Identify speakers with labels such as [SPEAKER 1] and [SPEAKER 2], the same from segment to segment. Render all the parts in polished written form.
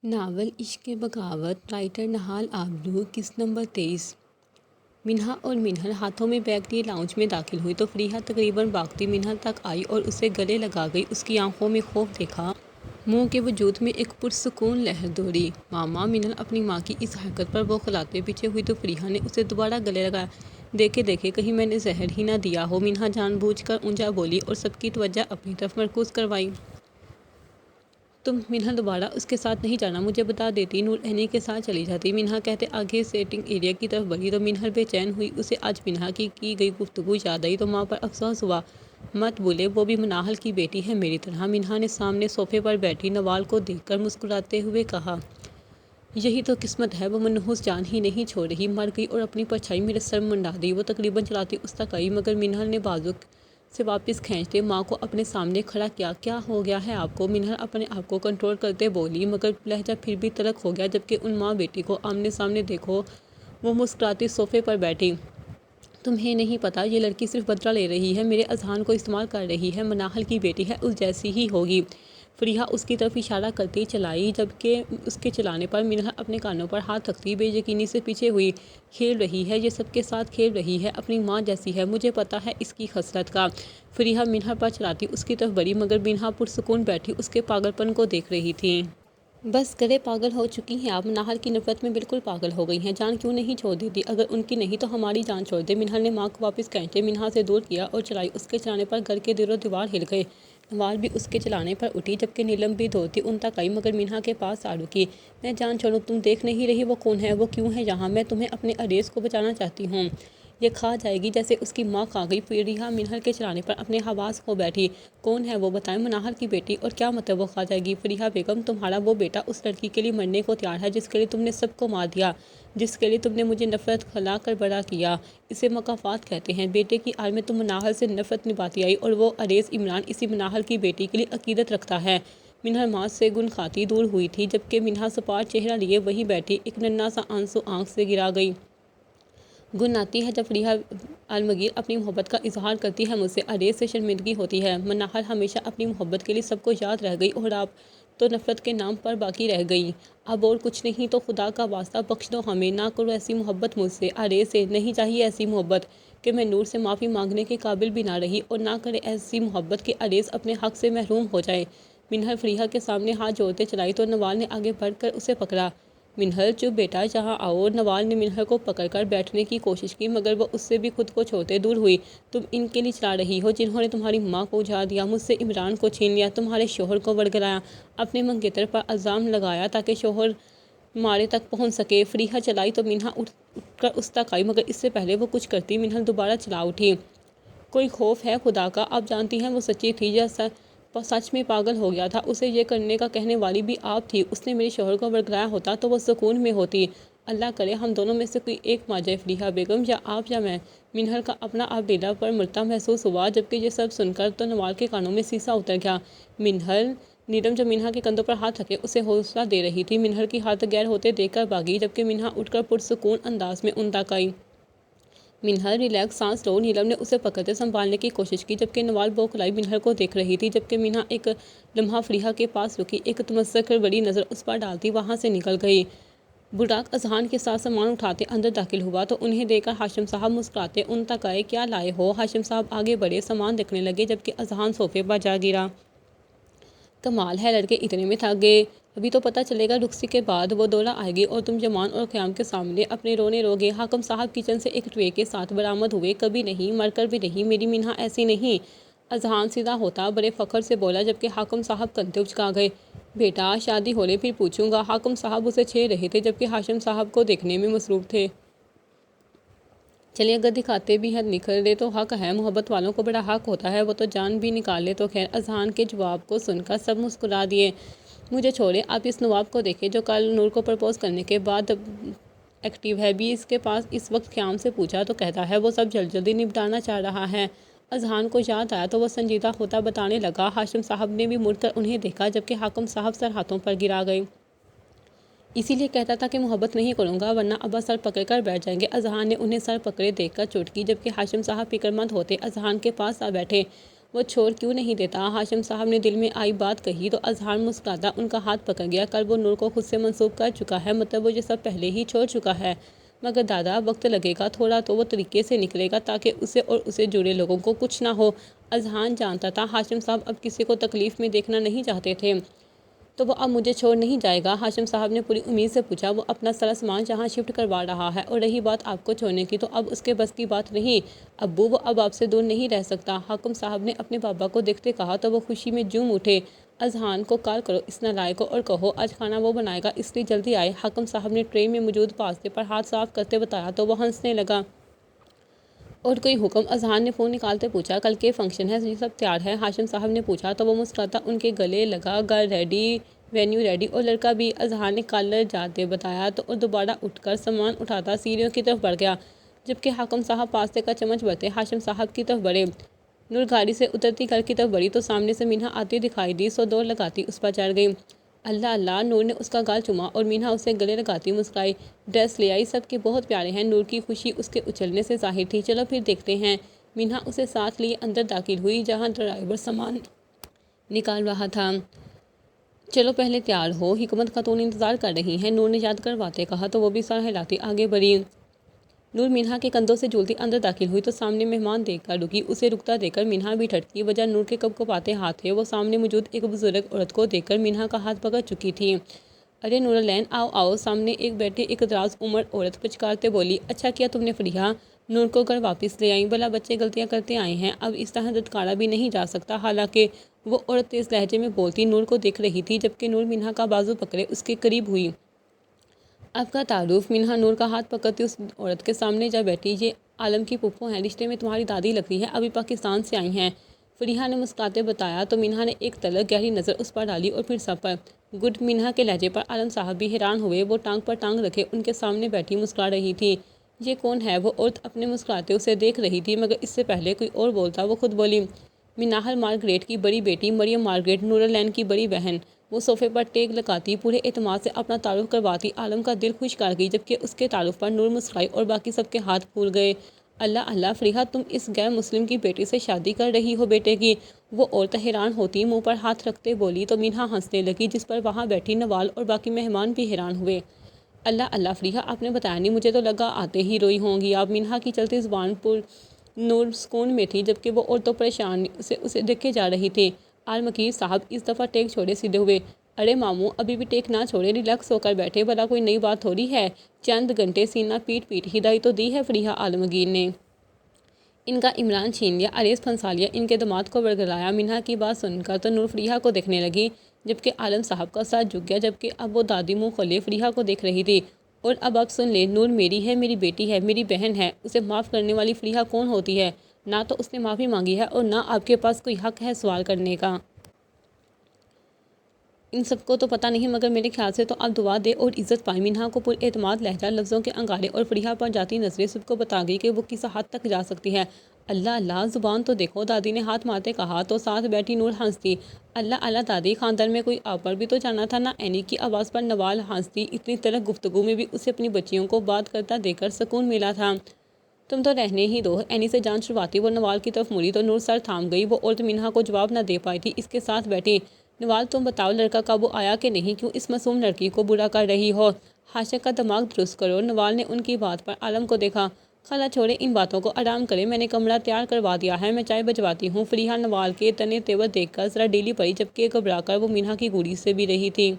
[SPEAKER 1] Novel عشق بغاوت writer نہال آبدو قسط نمبر 23۔ منہا اور منہل ہاتھوں میں بیگ لیے لاؤنج میں داخل ہوئی تو فریحہ تقریباً بھاگتی منہل تک آئی اور اسے گلے لگا گئی۔ اس کی آنکھوں میں خوف دیکھا، منہ کے وجود میں ایک پرسکون لہر دوڑی۔ ماما! منہل اپنی ماں کی اس حرکت پر بوکھلاتے پیچھے ہوئی تو فریحہ نے اسے دوبارہ گلے لگایا۔ دیکھے دیکھے کہیں میں نے زہر ہی نہ دیا ہو، منہا جان بوجھ کر اونچا بولی اور سب کی توجہ اپنی طرف مرکوز کروائی۔ تم منہل دوبارہ اس کے ساتھ نہیں جانا، مجھے بتا دیتی نور عینی کے ساتھ چلی جاتی، منہا کہتے آگے سیٹنگ ایریا کی طرف بڑھی تو منہل بے چین ہوئی۔ اسے آج منہا کی گئی گفتگو یاد آئی تو ماں پر افسوس ہوا۔ مت بھولے وہ بھی مناہل کی بیٹی ہے میری طرح، منہا نے سامنے صوفے پر بیٹھی نوال کو دیکھ کر مسکراتے ہوئے کہا۔ یہی تو قسمت ہے، وہ منحوس جان ہی نہیں چھوڑ رہی، مر گئی اور اپنی پرچھائی میرے سر منڈا دی۔ وہ تقریباً چلاتی اس تک آئی مگر منہل نے بازو سے واپس کھینچتے ماں کو اپنے سامنے کھڑا کیا۔ کیا ہو گیا ہے آپ کو؟ منہل اپنے آپ کو کنٹرول کرتے بولی مگر لہجہ پھر بھی تلخ ہو گیا جبکہ ان ماں بیٹی کو آمنے سامنے دیکھو۔ وہ مسکراتی صوفے پر بیٹھی۔ تمہیں نہیں پتا یہ لڑکی صرف بدلہ لے رہی ہے، میرے اذہان کو استعمال کر رہی ہے، مناہل کی بیٹی ہے، اس جیسی ہی ہوگی۔ فریحہ اس کی طرف اشارہ کرتی چلائی جبکہ اس کے چلانے پر منہل اپنے کانوں پر ہاتھ رکھتی بے یقینی سے پیچھے ہوئی۔ کھیل رہی ہے، یہ سب کے ساتھ کھیل رہی ہے، اپنی ماں جیسی ہے، مجھے پتا ہے اس کی خصلت کا۔ فریحہ منہل پر چلاتی اس کی طرف بڑھی مگر منہا پرسکون بیٹھی اس کے پاگل پن کو دیکھ رہی تھی۔ بس کرے، پاگل ہو چکی ہیں آپ، مناہل کی نفرت میں بالکل پاگل ہو گئی ہیں، جان کیوں نہیں چھوڑ دیتی؟ اگر ان کی نہیں تو ہماری جان چھوڑ دے۔ منہل نے ماں کو واپس کھینچتے منہا سے دور کیا اور چلائی۔ اس کے چلانے پر گھر کے در و دیوار ہل گئے۔ نوال بھی اس کے چلانے پر اٹھی جبکہ نیلم بھی دوڑتی ان تک آئی مگر منہا کے پاس آ رکی۔ میں جان چھوڑوں، تم دیکھ نہیں رہی وہ کون ہے؟ وہ کیوں ہے یہاں؟ میں تمہیں اپنے عریض کو بچانا چاہتی ہوں، یہ کھا جائے گی جیسے اس کی ماں کھا گئی۔ فریحہ منہل کے چلانے پر اپنے حواس کھو بیٹھی۔ کون ہے وہ بتائیں؟ مناہل کی بیٹی، اور کیا مطلب وہ کھا جائے گی؟ فریحہ بیگم، تمہارا وہ بیٹا اس لڑکی کے لیے مرنے کو تیار ہے جس کے لیے تم نے سب کو مار دیا، جس کے لیے تم نے مجھے نفرت کھلا کر بڑا کیا، اسے مکافات کہتے ہیں۔ بیٹے کی آڑ میں تم مناہل سے نفرت نبھاتی آئی اور وہ عریض عمران اسی مناہل کی بیٹی کے لیے عقیدت رکھتا ہے۔ منہل ماں سے گن کھاتی دور ہوئی تھی جبکہ منہا سپاٹ چہرہ لیے وہیں بیٹھی، ایک ننھا سا آنسو آنکھ سے گرا گئی۔ گن آتی ہے جب فریحہ عالمگیر اپنی محبت کا اظہار کرتی ہے مجھ سے، عریض سے شرمندگی ہوتی ہے۔ مناہل ہمیشہ اپنی محبت کے لیے سب کو یاد رہ گئی اور آپ تو نفرت کے نام پر باقی رہ گئی۔ اب اور کچھ نہیں تو خدا کا واسطہ بخش دو ہمیں، نہ کرو ایسی محبت مجھ سے، عریض سے، نہیں چاہیے ایسی محبت کہ میں نور سے معافی مانگنے کے قابل بھی نہ رہی، اور نہ کرے ایسی محبت کہ عریض اپنے حق سے محروم ہو جائے۔ منہل فریحہ کے سامنے ہاتھ جوڑتے چلائی تو نوال نے آگے بڑھ کر اسے پکڑا۔ منہل چپ بیٹا، یہاں آؤ۔ نوال نے منہل کو پکڑ کر بیٹھنے کی کوشش کی مگر وہ اس سے بھی خود کو چھوڑتے دور ہوئی۔ تم ان کے لیے چلا رہی ہو جنہوں نے تمہاری ماں کو اجاڑ دیا، مجھ سے عمران کو چھین لیا، تمہارے شوہر کو ورگلایا، اپنے منگیتر پر الزام لگایا تاکہ شوہر مارے تک پہنچ سکے۔ فریحہ چلائی تو منہا اٹھ کر اس تک آئی مگر اس سے پہلے وہ کچھ کرتی منہل دوبارہ چلا اٹھی۔ کوئی خوف ہے خدا کا؟ آپ جانتی ہیں وہ سچی تھی یا سچ میں پاگل ہو گیا تھا؟ اسے یہ کرنے کا کہنے والی بھی آپ تھی، اس نے میرے شوہر کو ورگلایا ہوتا تو وہ سکون میں ہوتی۔ اللہ کرے ہم دونوں میں سے کوئی ایک مار جائے فریحہ بیگم، یا آپ یا میں۔ منہل کا اپنا آپ ڈیلا پر مرتا محسوس ہوا جبکہ یہ سب سن کر تو نوال کے کانوں میں سیسا اتر گیا۔ منہل! نیلم جو منہا کے کندھوں پر ہاتھ رکھے اسے حوصلہ دے رہی تھی، منہل کی حالت غیر ہوتے دیکھ کر بھاگی جبکہ منہا اٹھ کر پرسکون انداز میں ان تک آئی۔ منہل ریلیکس، سانس لو۔ نیلم نے اسے پکڑتے سنبھالنے کی کوشش کی جبکہ نوال بوکھلائی منہل کو دیکھ رہی تھی جبکہ منہا ایک لمحہ فریحہ کے پاس رکی، ایک تمسخر بڑی نظر اس پر ڈالتی وہاں سے نکل گئی۔ براق اذہان کے ساتھ سامان اٹھاتے اندر داخل ہوا تو انہیں دیکھ کر ہاشم صاحب مسکراتے ان تک آئے۔ کیا لائے ہو؟ ہاشم صاحب آگے بڑھے، سامان رکھنے لگے جبکہ اذہان صوفے پر جا گرا۔ کمال ہے، لڑکے اتنے میں تھک گئے، ابھی تو پتہ چلے گا رخصتی کے بعد وہ دورہ آئے گی اور تم جمان اور قیام کے سامنے اپنے رونے روگے۔ حاکم صاحب کچن سے ایک ٹرے کے ساتھ برآمد ہوئے۔ کبھی نہیں، مر کر بھی نہیں، میری منہا ایسی نہیں۔ اذہان سیدھا ہوتا بڑے فخر سے بولا جبکہ حاکم صاحب کندھے اچکا گئے۔ بیٹا شادی ہو لے پھر پوچھوں گا۔ حاکم صاحب اسے چھیڑ رہے تھے جبکہ ہاشم صاحب کو دیکھنے میں مصروف تھے۔ چلیں، اگر دکھاتے بھی ہیں نکھر رہے تو حق ہے، محبت والوں کو بڑا حق ہوتا ہے، وہ تو جان بھی نکال لے تو خیر۔ اذہان کے جواب کو سن کر سب مسکرا دیے۔ مجھے چھوڑیں، آپ اس نواب کو دیکھیں جو کل نور کو پرپوز کرنے کے بعد ایکٹیو ہے بھی اس کے پاس اس وقت قیام سے پوچھا تو کہتا ہے وہ سب جلدی نپٹانا چاہ رہا ہے۔ اذہان کو یاد آیا تو وہ سنجیدہ ہوتا بتانے لگا۔ ہاشم صاحب نے بھی مڑ کر انہیں دیکھا جبکہ حاکم صاحب سر ہاتھوں پر گرا گئے۔ اسی لیے کہتا تھا کہ محبت نہیں کروں گا ورنہ ابا سر پکڑ کر بیٹھ جائیں گے۔ اذہان نے انہیں سر پکڑے دیکھ کر چوٹ کی جبکہ ہاشم صاحب فکر مند ہوتے اذہان کے پاس آ بیٹھے۔ وہ چھوڑ کیوں نہیں دیتا؟ ہاشم صاحب نے دل میں آئی بات کہی تو اظہار مسکراتا ان کا ہاتھ پکڑ گیا۔ کل وہ نور کو خود سے منسوب کر چکا ہے، مطلب وہ یہ سب پہلے ہی چھوڑ چکا ہے۔ مگر دادا وقت لگے گا، تھوڑا تو وہ طریقے سے نکلے گا تاکہ اسے اور اسے جڑے لوگوں کو کچھ نہ ہو۔ اذہان جانتا تھا ہاشم صاحب اب کسی کو تکلیف میں دیکھنا نہیں چاہتے تھے، تو وہ اب مجھے چھوڑ نہیں جائے گا؟ ہاشم صاحب نے پوری امید سے پوچھا۔ وہ اپنا سارا سامان جہاں شفٹ کروا رہا ہے، اور رہی بات آپ کو چھوڑنے کی تو اب اس کے بس کی بات نہیں ابو، وہ اب آپ سے دور نہیں رہ سکتا۔ حاکم صاحب نے اپنے بابا کو دیکھتے کہا تو وہ خوشی میں جھوم اٹھے۔ اذہان کو کال کرو اس نالائق کو اور کہو آج کھانا وہ بنائے گا، اس لیے جلدی آئے۔ حاکم صاحب نے ٹرے میں موجود پاستے پر ہاتھ صاف کرتے بتایا تو وہ ہنسنے لگا۔ اور کوئی حکم؟ اذہان نے فون نکالتے پوچھا۔ کل کے فنکشن ہے، یہ سب تیار ہے؟ ہاشم صاحب نے پوچھا تو وہ مسکراتا ان کے گلے لگا۔ گھر ریڈی، وینیو ریڈی اور لڑکا بھی۔ اذہان نے کالر جاتے بتایا تو اور دوبارہ اٹھ کر سامان اٹھاتا سیڑھیوں کی طرف بڑھ گیا، جبکہ حاکم صاحب پاستے کا چمچ بھرتے ہاشم صاحب کی طرف بڑھے۔ نور گاڑی سے اترتی گھر کی طرف بڑھی تو سامنے سے مینہا آتی دکھائی دی، سو دوڑ لگاتی اس پر چڑھ گئی۔ اللہ اللہ! نور نے اس کا گال چوما اور مینہا اسے گلے لگاتی مسکرائی۔ ڈریس لے آئی؟ سب کے بہت پیارے ہیں۔ نور کی خوشی اس کے اچھلنے سے ظاہر تھی۔ چلو پھر دیکھتے ہیں۔ مینہا اسے ساتھ لیے اندر داخل ہوئی جہاں ڈرائیور سامان نکال رہا تھا۔ چلو پہلے تیار ہو، حکمت خاتون انتظار کر رہی ہیں، نور نے یاد کرواتے کہا تو وہ بھی سر ہلاتی آگے بڑھی۔ نور مینہا کے کندھوں سے جھولتی اندر داخل ہوئی تو سامنے مہمان دیکھ کر رکی۔ اسے رکتا دیکھ کر مینہا بھی ٹھٹکی۔ وجہ نور کے کپکپاتے ہاتھ تھے۔ وہ سامنے موجود ایک بزرگ عورت کو دیکھ کر مینہا کا ہاتھ پکڑ چکی تھی۔ ارے نورالعین آؤ آؤ! سامنے ایک بیٹھی ایک دراز عمر عورت پچکارتے بولی۔ اچھا کیا تم نے فریحہ نور کو گھر واپس لے آئیں، بھلا بچے غلطیاں کرتے آئے ہیں، اب اس طرح دھتکارا بھی نہیں جا سکتا۔ حالانکہ وہ عورت تیز لہجے میں بولتی نور کو دیکھ رہی تھی، جبکہ نور مینہا کا بازو پکڑے اس کے قریب ہوئی۔ آپ کا تعارف؟ مینہا نور کا ہاتھ پکڑتی اس عورت کے سامنے جا بیٹھی۔ یہ عالم کی پھپھو ہیں، رشتے میں تمہاری دادی لگتی ہے، ابھی پاکستان سے آئی ہیں، فریحہ نے مسکراتے بتایا تو مینہا نے ایک تلک گہری نظر اس پر ڈالی اور پھر سب پر۔ گڈ! مینہا کے لہجے پر عالم صاحب بھی حیران ہوئے۔ وہ ٹانگ پر ٹانگ رکھے ان کے سامنے بیٹھی مسکرا رہی تھی۔ یہ کون ہے؟ وہ عورت اپنے مسکراتے اسے دیکھ رہی تھی، مگر اس سے پہلے کوئی اور بولتا وہ خود بولی۔ مناہل مارگریٹ کی بڑی بیٹی مریم مارگریٹ، نورالعین کی بڑی بہن۔ وہ صوفے پر ٹیک لگاتی پورے اعتماد سے اپنا تعارف کرواتی۔ عالم کا دل خوش کر گئی، جبکہ اس کے تعارف پر نور مسکرائی اور باقی سب کے ہاتھ پھول گئے۔ اللہ اللہ! فریحہ تم اس غیر مسلم کی بیٹی سے شادی کر رہی ہو بیٹے کی؟ وہ عورت حیران ہوتی منہ پر ہاتھ رکھتے بولی تو مینہا ہنسنے لگی، جس پر وہاں بیٹھی نوال اور باقی مہمان بھی حیران ہوئے۔ اللہ اللہ! فریحہ آپ نے بتایا نہیں، مجھے تو لگا آتے ہی روئی ہوں گی آپ۔ مینہا کی چلتی زبان پر نور سکون میں تھی، جبکہ وہ عورتوں پریشانی سے اسے دیکھے جا رہی تھی۔ عالمگیر صاحب اس دفعہ ٹیک چھوڑے سیدھے ہوئے۔ ارے ماموں ابھی بھی ٹیک نہ چھوڑے، ریلیکس ہو کر بیٹھے، بھلا کوئی نئی بات تھوڑی ہے، چند گھنٹے سینہ پیٹ پیٹ ہدایت تو دی ہے فریحہ عالمگیر نے۔ ان کا عمران چھین لیا، عریض پھنسا لیا، ان کے داماد کو ورگلایا۔ مینہا کی بات سن کر تو نور فریحہ کو دیکھنے لگی، جبکہ عالم صاحب کا سر جھک گیا، جبکہ اب وہ دادی منہ کھولے فریحہ کو دیکھ رہی تھی۔ اور اب آپ سن لیں، نور میری ہے، میری بیٹی ہے، میری بہن ہے، اسے معاف کرنے والی فریحہ کون ہوتی ہے؟ نہ تو اس نے معافی مانگی ہے اور نہ آپ کے پاس کوئی حق ہے سوال کرنے کا۔ ان سب کو تو پتہ نہیں، مگر میرے خیال سے تو آپ دعا دے اور عزت پائیں۔ مینہا کو پر اعتماد لہجہ، لفظوں کے انگارے اور فریحہ پر جاتی نظریں سب کو بتا گئی کہ وہ کس حد تک جا سکتی ہے۔ اللہ اللہ! زبان تو دیکھو! دادی نے ہاتھ مارتے کہا تو ساتھ بیٹھی نور ہنستی۔ اللہ اللہ دادی! خاندان میں کوئی آپ پر بھی تو جانا تھا نا؟ اینی کی آواز پر نوال ہنستی۔ اتنی تلخ گفتگو میں بھی اسے اپنی بچیوں کو بات کرتا دیکھ کر سکون ملا تھا۔ تم تو رہنے ہی دو، اینی سے جان چھڑواتی وہ نوال کی طرف مڑی تو نور سر تھام گئی۔ وہ عورت مینہا کو جواب نہ دے پائی تھی، اس کے ساتھ بیٹھی۔ نوال تم بتاؤ لڑکا قابو آیا کہ نہیں؟ کیوں اس معصوم لڑکی کو برا کر رہی ہو؟ ہاشم کا دماغ درست کرو۔ نوال نے ان کی بات پر عالم کو دیکھا۔ خالہ چھوڑے ان باتوں کو، آرام کرے، میں نے کمرہ تیار کروا دیا ہے، میں چائے بھجواتی ہوں۔ فریحہ نوال کے تنے تیور دیکھ کر ذرا ڈھیلی پڑی، جبکہ گھبرا کر وہ مینہا کی گوڑی سے بھی رہی تھی۔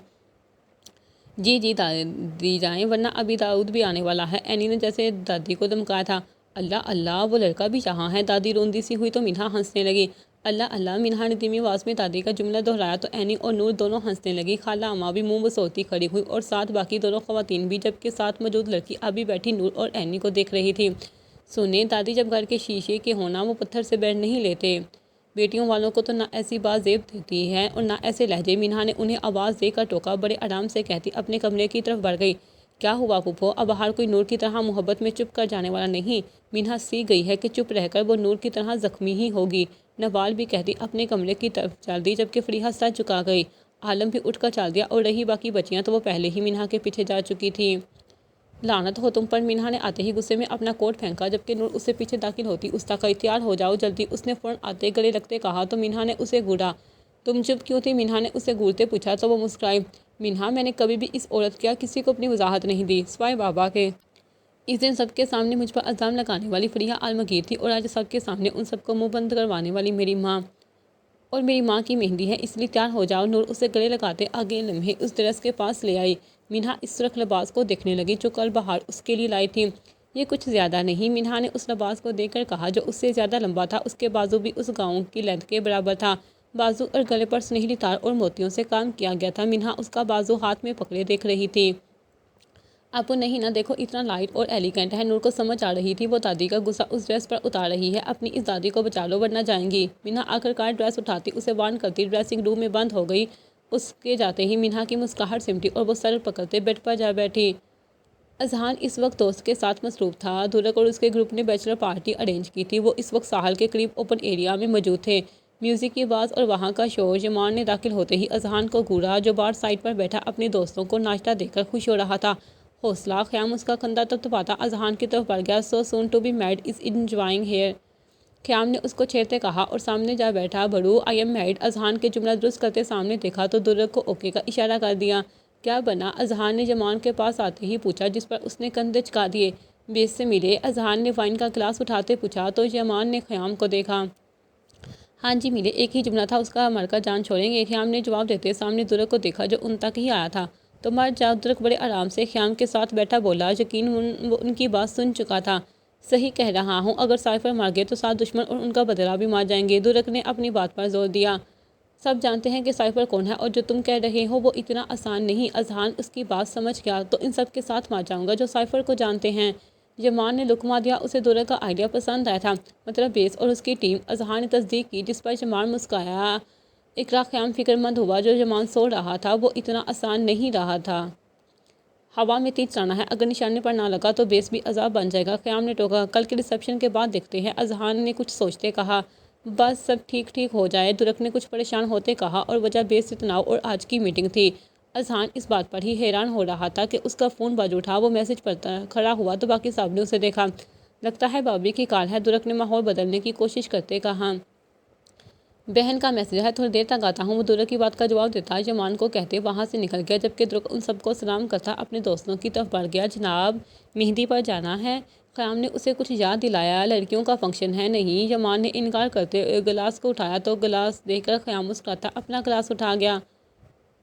[SPEAKER 1] جی جی دادی جائیں، ورنہ ابھی داؤد بھی آنے والا ہے، اینی نے جیسے دادی کو دھمکایا تھا۔ اللہ اللہ! وہ لڑکا بھی یہاں ہے؟ دادی روندی سی ہوئی تو مینہا ہنسنے لگی۔ اللہ اللہ! مینہا نے دھیمی آواز میں دادی کا جملہ دہرایا تو اینی اور نور دونوں ہنسنے لگی۔ خالہ اماں بھی منہ بسوتی کھڑی ہوئی اور ساتھ باقی دونوں خواتین بھی، جبکہ ساتھ موجود لڑکی ابھی بیٹھی نور اور اینی کو دیکھ رہی تھی۔ سنیں دادی، جب گھر کے شیشے کے ہونا وہ پتھر سے بیٹھ نہیں لیتے، بیٹیوں والوں کو تو نہ ایسی بات زیب دیتی ہے اور نہ ایسے لہجے۔ مینہا نے انہیں آواز دے کر ٹوکا، بڑے آرام سے کہتی اپنے کمرے کی طرف بڑھ گئی۔ کیا ہوا پھوپھو؟ اب باہر کوئی نور کی طرح محبت میں چپ کر جانے والا نہیں۔ مینہا سیکھ گئی ہے کہ چپ رہ کر وہ نور کی طرح زخمی ہی ہوگی۔ نوال بھی کہتی اپنے کمرے کی طرف چل دی، جبکہ فریحہ سر چکا گئی۔ عالم بھی اٹھ کر چل دیا اور رہی باقی بچیاں تو وہ پہلے ہی مینہا کے پیچھے جا چکی تھی۔ لعنت ہو تم پر، مینہا نے آتے ہی غصے میں اپنا کوٹ پھینکا جبکہ نور اس سے پیچھے داخل ہوتی اس تک تیار ہو جاؤ جلدی، اس نے فوراً آتے گلے لگتے کہا تو مینہا نے اسے گھورا۔ تم چپ کیوں تھی؟ مینہا نے اسے گھورتے پوچھا تو وہ مسکرائی۔ مینہا، میں نے کبھی بھی اس عورت کیا کسی کو اپنی وضاحت نہیں دی سوائے بابا کے۔ اس دن سب کے سامنے مجھ پر الزام لگانے والی فریحہ عالمگیر تھی اور آج سب کے سامنے ان سب کو منہ بند کروانے والی میری ماں، اور میری ماں کی مہندی ہے، اس لیے تیار ہو جاؤ۔ نور اسے گلے لگاتے اگلے لمحے اس ڈریس کے پاس لے آئی۔ مینہا اس سرخ لباس کو دیکھنے لگی جو کل بہار اس کے لیے لائی تھی۔ یہ کچھ زیادہ نہیں، مینہا نے اس لباس کو دیکھ کر کہا جو اس سے زیادہ لمبا تھا، اس کے بازو بھی اس گاؤن کی لینتھ کے برابر تھا، بازو اور گلے پر سنہری تار اور موتیوں سے کام کیا گیا تھا۔ مینہا اس کا بازو ہاتھ میں پکڑے دیکھ رہی تھی۔ ابو نہیں نہ دیکھو، اتنا لائٹ اور ایلیگنٹ ہے۔ نور کو سمجھ آ رہی تھی وہ دادی کا غصہ اس ڈریس پر اتار رہی ہے، اپنی اس دادی کو بچا لو ورنہ جائیں گی۔ مینہا آخرکار ڈریس اٹھاتی اسے وارن کرتی ڈریسنگ روم میں بند ہو گئی۔ اس کے جاتے ہی مینہا کی مسکراہٹ سمٹی اور وہ سر پکڑتے بیڈ پر جا بیٹھی۔ اذہان اس وقت دوست کے ساتھ مصروف تھا۔ دھرک اور اس کے گروپ نے بیچلر پارٹی ارینج کی تھی، وہ اس وقت ساحل کے قریب اوپن ایریا میں موجود تھے۔ میوزک کی آواز اور وہاں کا شور۔ یمان نے داخل ہوتے ہی اذہان کو گھورا جو بار سائڈ پر بیٹھا اپنے دوستوں کو ناچتا دیکھ کر خوش ہو رہا تھا۔ حوصلہ خیام اس کا کندھا تھپتھپاتا اذہان کی طرف بڑھ گیا۔ So soon to be married is enjoying here, Khayyam نے اس کو چھیڑتے کہا اور سامنے جا بیٹھا۔ بڑو آئی ایم میرڈ، اذہان کے جملہ درست کرتے سامنے دیکھا تو دھرک کو اوکے کا اشارہ کر دیا۔ کیا بنا؟ اذہان نے یمان کے پاس آتے ہی پوچھا جس پر اس نے کندھے چکا دیے۔ بیس سے ملے؟ اذہان نے وائن کا گلاس اٹھاتے پوچھا تو یمان نے خیام کو دیکھا۔ ہاں جی ملے، ایک ہی جملہ تھا اس کا، مر کر جان چھوڑیں گے، خیام نے جواب دیتے سامنے دھرک کو دیکھا جو ان تک ہی آیا تھا۔ تو مر جاؤ، دھرک بڑے آرام سے خیام کے ساتھ بیٹھا بولا، یقیناً وہ ان کی بات سن چکا تھا۔ صحیح کہہ رہا ہوں، اگر سائفر مر گئے تو 7 دشمن اور ان کا بدلہ بھی مار جائیں گے، دھرک نے اپنی بات پر زور دیا۔ سب جانتے ہیں کہ سائفر کون ہے اور جو تم کہہ رہے ہو وہ اتنا آسان نہیں۔ اذہان اس کی بات سمجھ گیا۔ تو ان سب کے ساتھ مار جاؤں گا جو سائفر کو جانتے ہیں۔ یمان نے لقمہ دیا، اسے دھرک کا آئیڈیا پسند آیا تھا، مطلب بیس اور اس کی ٹیم۔ اذہان نے تصدیق کی جس پر یمان مسکرایا۔ اقرا، خیام فکر مند ہوا جو یمان سو رہا تھا، وہ اتنا آسان نہیں رہا تھا۔ ہوا میں تیر چلانا ہے، اگر نشانے پر نہ لگا تو بیس بھی عذاب بن جائے گا، خیام نے ٹوکا۔ کل کے ریسیپشن کے بعد دیکھتے ہیں، اذہان نے کچھ سوچتے کہا۔ بس سب ٹھیک ٹھیک ہو جائے، دھرک نے کچھ پریشان ہوتے کہا، اور وجہ بیس سے تناؤ اور آج کی میٹنگ تھی۔ اذہان اس بات پر ہی حیران ہو رہا تھا کہ اس کا فون بج اٹھا۔ وہ میسج پڑھتا کھڑا ہوا تو باقی سب نے اسے دیکھا۔ لگتا ہے بابی کی کال ہے، دھرک نے ماحول بدلنے کی کوشش کرتے کہا۔ بہن کا میسج ہے، تھوڑی دیر تک آتا ہوں، وہ دھرک کی بات کا جواب دیتا یمان کو کہتے وہاں سے نکل گیا جبکہ دھرک ان سب کو سلام کرتا اپنے دوستوں کی طرف بڑھ گیا۔ جناب، مہندی پر جانا ہے؟ خیام نے اسے کچھ یاد دلایا۔ لڑکیوں کا فنکشن ہے۔ نہیں، یمان نے انکار کرتے گلاس کو اٹھایا تو گلاس دیکھ کر خیام مسکراتا اپنا گلاس اٹھا گیا۔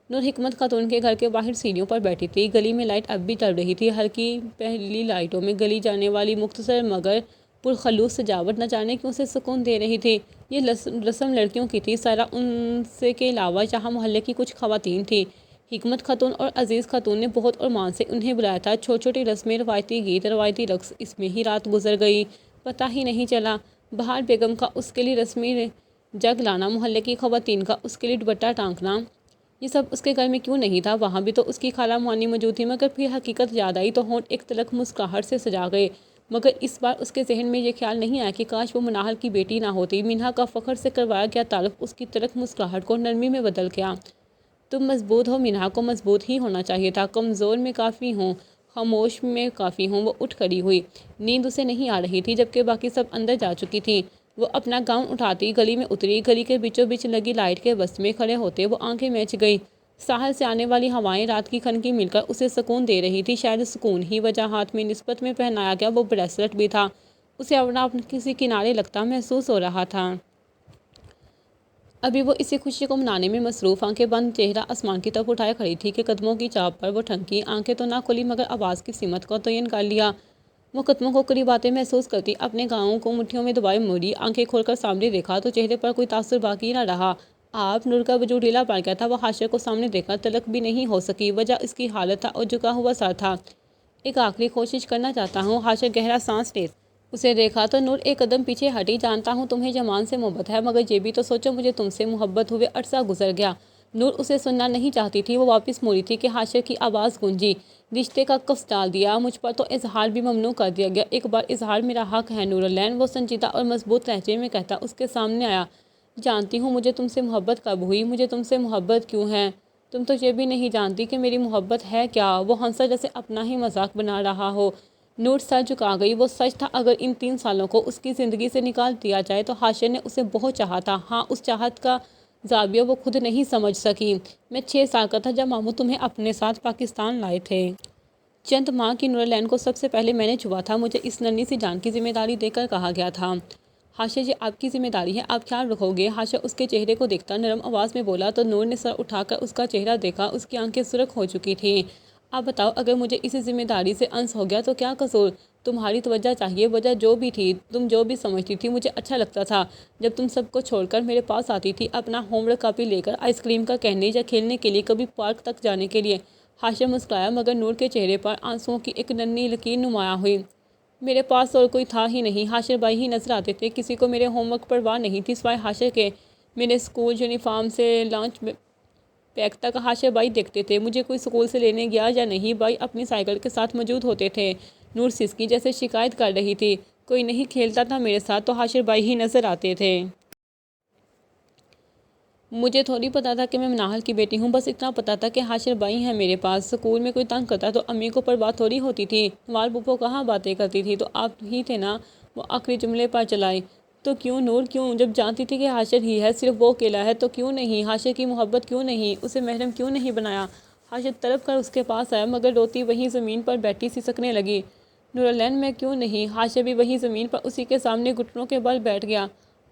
[SPEAKER 1] نور حکمت خاتون کے گھر کے باہر سیڑھیوں پر بیٹھی تھی، گلی میں لائٹ اب بھی چل رہی تھی، ہلکی پہلی لائٹوں میں گلی جانے والی مختصر مگر پرخلوص سجاوٹ نہ جانے کیوں سے سکون دے رہی تھی۔ یہ رسم لڑکیوں کی تھی، سارا ان سے کے علاوہ یہاں محلے کی کچھ خواتین تھیں۔ حکمت خاتون اور عزیز خاتون نے بہت ارمان سے انہیں بلایا تھا۔ چھوٹی چھوٹی رسمیں، روایتی گیت، روایتی رقص، اس میں ہی رات گزر گئی، پتہ ہی نہیں چلا۔ بہار بیگم کا اس کے لیے رسمی جگ لانا، محلے کی خواتین کا اس کے لیے دوپٹہ ٹانکنا، یہ سب اس کے گھر میں کیوں نہیں تھا؟ وہاں بھی تو اس کی خالہ معانی موجود تھی، مگر پھر حقیقت یاد آئی تو ہونٹ ایک تلخ مسکراہٹ سے سجا گئے۔ مگر اس بار اس کے ذہن میں یہ خیال نہیں آیا کہ کاش وہ مناہل کی بیٹی نہ ہوتی۔ مینہا کا فخر سے کروایا گیا تعارف اس کی تلخ مسکراہٹ کو نرمی میں بدل گیا۔ تم مضبوط ہو، مینہا کو مضبوط ہی ہونا چاہیے تھا، کمزور میں کافی ہوں، خاموش میں کافی ہوں۔ وہ اٹھ کھڑی ہوئی، نیند اسے نہیں آ رہی تھی جبکہ باقی سب اندر جا چکی تھیں۔ وہ اپنا گاؤن اٹھاتی گلی میں اتری، گلی کے بیچوں بیچ لگی لائٹ کے وسط میں کھڑے ہوتے وہ آنکھیں میچ گئی۔ ساحل سے آنے والی ہوائیں رات کی کھنکی مل کر اسے سکون دے رہی تھی، شاید سکون ہی وجہ ہاتھ میں نسبت میں پہنایا گیا وہ بریسلٹ بھی تھا، اسے اپنا کسی کنارے لگتا محسوس ہو رہا تھا۔ ابھی وہ اسی خوشی کو منانے میں مصروف، آنکھیں بند، چہرہ آسمان کی طرف اٹھائے کھڑی تھی کہ قدموں کی چاپ پر وہ ٹھنکی، آنکھیں تو نہ کھلی مگر آواز کی سمت کو تعین کر لیا۔ وہ قدموں کو قریب آتے محسوس کرتی اپنے گاؤں کو مٹھیوں میں دبائے موڑی، آنکھیں کھول کر سامنے دیکھا تو چہرے پر کوئی تاثر باقی نہ رہا۔ آپ، نور کا وجود ڈھیلا پڑ گیا تھا، وہ حاشر کو سامنے دیکھ کر تلق بھی نہیں ہو سکی، وجہ اس کی حالت تھا اور جھکا ہوا سر تھا۔ ایک آخری کوشش کرنا چاہتا ہوں، حاشر گہرا سانس لے اسے دیکھا تو نور ایک قدم پیچھے ہٹی۔ جانتا ہوں تمہیں یمان سے محبت ہے، مگر یہ بھی تو سوچو مجھے تم سے محبت ہوئے عرصہ گزر گیا۔ نور اسے سننا نہیں چاہتی تھی، وہ واپس موڑی تھی کہ حاشر کی آواز گونجی، رشتے کا کفس ڈال دیا، مجھ پر تو اظہار بھی ممنوع کر دیا گیا، ایک بار اظہار میرا حق ہے نورالعین، وہ سنجیدہ اور مضبوط لہجے میں کہتا اس کے سامنے آیا۔ جانتی ہوں مجھے تم سے محبت کب ہوئی، مجھے تم سے محبت کیوں ہے، تم تو یہ بھی نہیں جانتی کہ میری محبت ہے کیا۔ وہ ہنسا جیسے اپنا ہی مذاق بنا رہا ہو۔ نور سر جھکا گئی۔ وہ سچ تھا، اگر ان 3 سالوں کو اس کی زندگی سے نکال دیا جائے تو حاشر نے اسے بہت چاہا تھا۔ ہاں، اس چاہت کا زاویہ وہ خود نہیں سمجھ سکی۔ میں 6 سال کا تھا جب ماموں تمہیں اپنے ساتھ پاکستان لائے تھے۔ چند ماہ کی نورالعین کو سب سے پہلے میں نے چھوا تھا۔ مجھے اس ننھی سی جان کی ذمہ داری دے کر کہا گیا تھا، حاشر یہ آپ کی ذمہ داری ہے، آپ خیال رکھو گے۔ حاشر اس کے چہرے کو دیکھتا نرم آواز میں بولا تو نور نے سر اٹھا کر اس کا چہرہ دیکھا۔ اس کی آنکھیں سرخ ہو چکی تھیں۔ اب بتاؤ، اگر مجھے اس ذمہ داری سے انس ہو گیا تو کیا قصور؟ تمہاری توجہ چاہیے، وجہ جو بھی تھی، تم جو بھی سمجھتی تھی۔ مجھے اچھا لگتا تھا جب تم سب کو چھوڑ کر میرے پاس آتی تھی، اپنا ہوم ورک کاپی لے کر آئس کریم کا کہنے یا کھیلنے کے لیے، کبھی پارک تک جانے کے لیے۔ حاشر مسکرایا مگر نور کے چہرے پر آنسوؤں کی ایک ننھی لکیر نمایاں ہوئی۔ میرے پاس اور کوئی تھا ہی نہیں، حاشر بھائی ہی نظر آتے تھے۔ کسی کو میرے ہوم ورک پرواہ نہیں تھی سوائے حاشر کے۔ میرے اسکول یونیفارم سے لنچ پیک تک حاشر بھائی دیکھتے تھے۔ مجھے کوئی اسکول سے لینے گیا یا نہیں، بھائی اپنی سائیکل کے ساتھ موجود ہوتے تھے۔ نور سسکی جیسے شکایت کر رہی تھی۔ کوئی نہیں کھیلتا تھا میرے ساتھ تو حاشر بھائی ہی نظر آتے تھے۔ مجھے تھوڑی پتا تھا کہ میں مناہل کی بیٹی ہوں، بس اتنا پتا تھا کہ حاشر بھائی ہیں میرے پاس۔ اسکول میں کوئی تنگ کرتا تو امی کو پرواہ تھوڑی ہوتی تھی۔ نوال پھپھو کہاں باتیں کرتی تھی، تو آپ ہی تھے نا۔ وہ آخری جملے پر چلائی۔ تو کیوں نور، کیوں؟ جب جانتی تھی کہ حاشر ہی ہے، صرف وہ اکیلا ہے، تو کیوں نہیں؟ حاشر کی محبت کیوں نہیں؟ اسے محرم کیوں نہیں بنایا؟ حاشر تڑپ کر اس کے پاس آیا مگر روتی وہیں زمین پر بیٹھی سسکنے لگی۔ نورالعین میں کیوں نہیں؟ حاشر بھی وہیں زمین پر اسی کے سامنے گھٹنوں کے بل بیٹھ گیا۔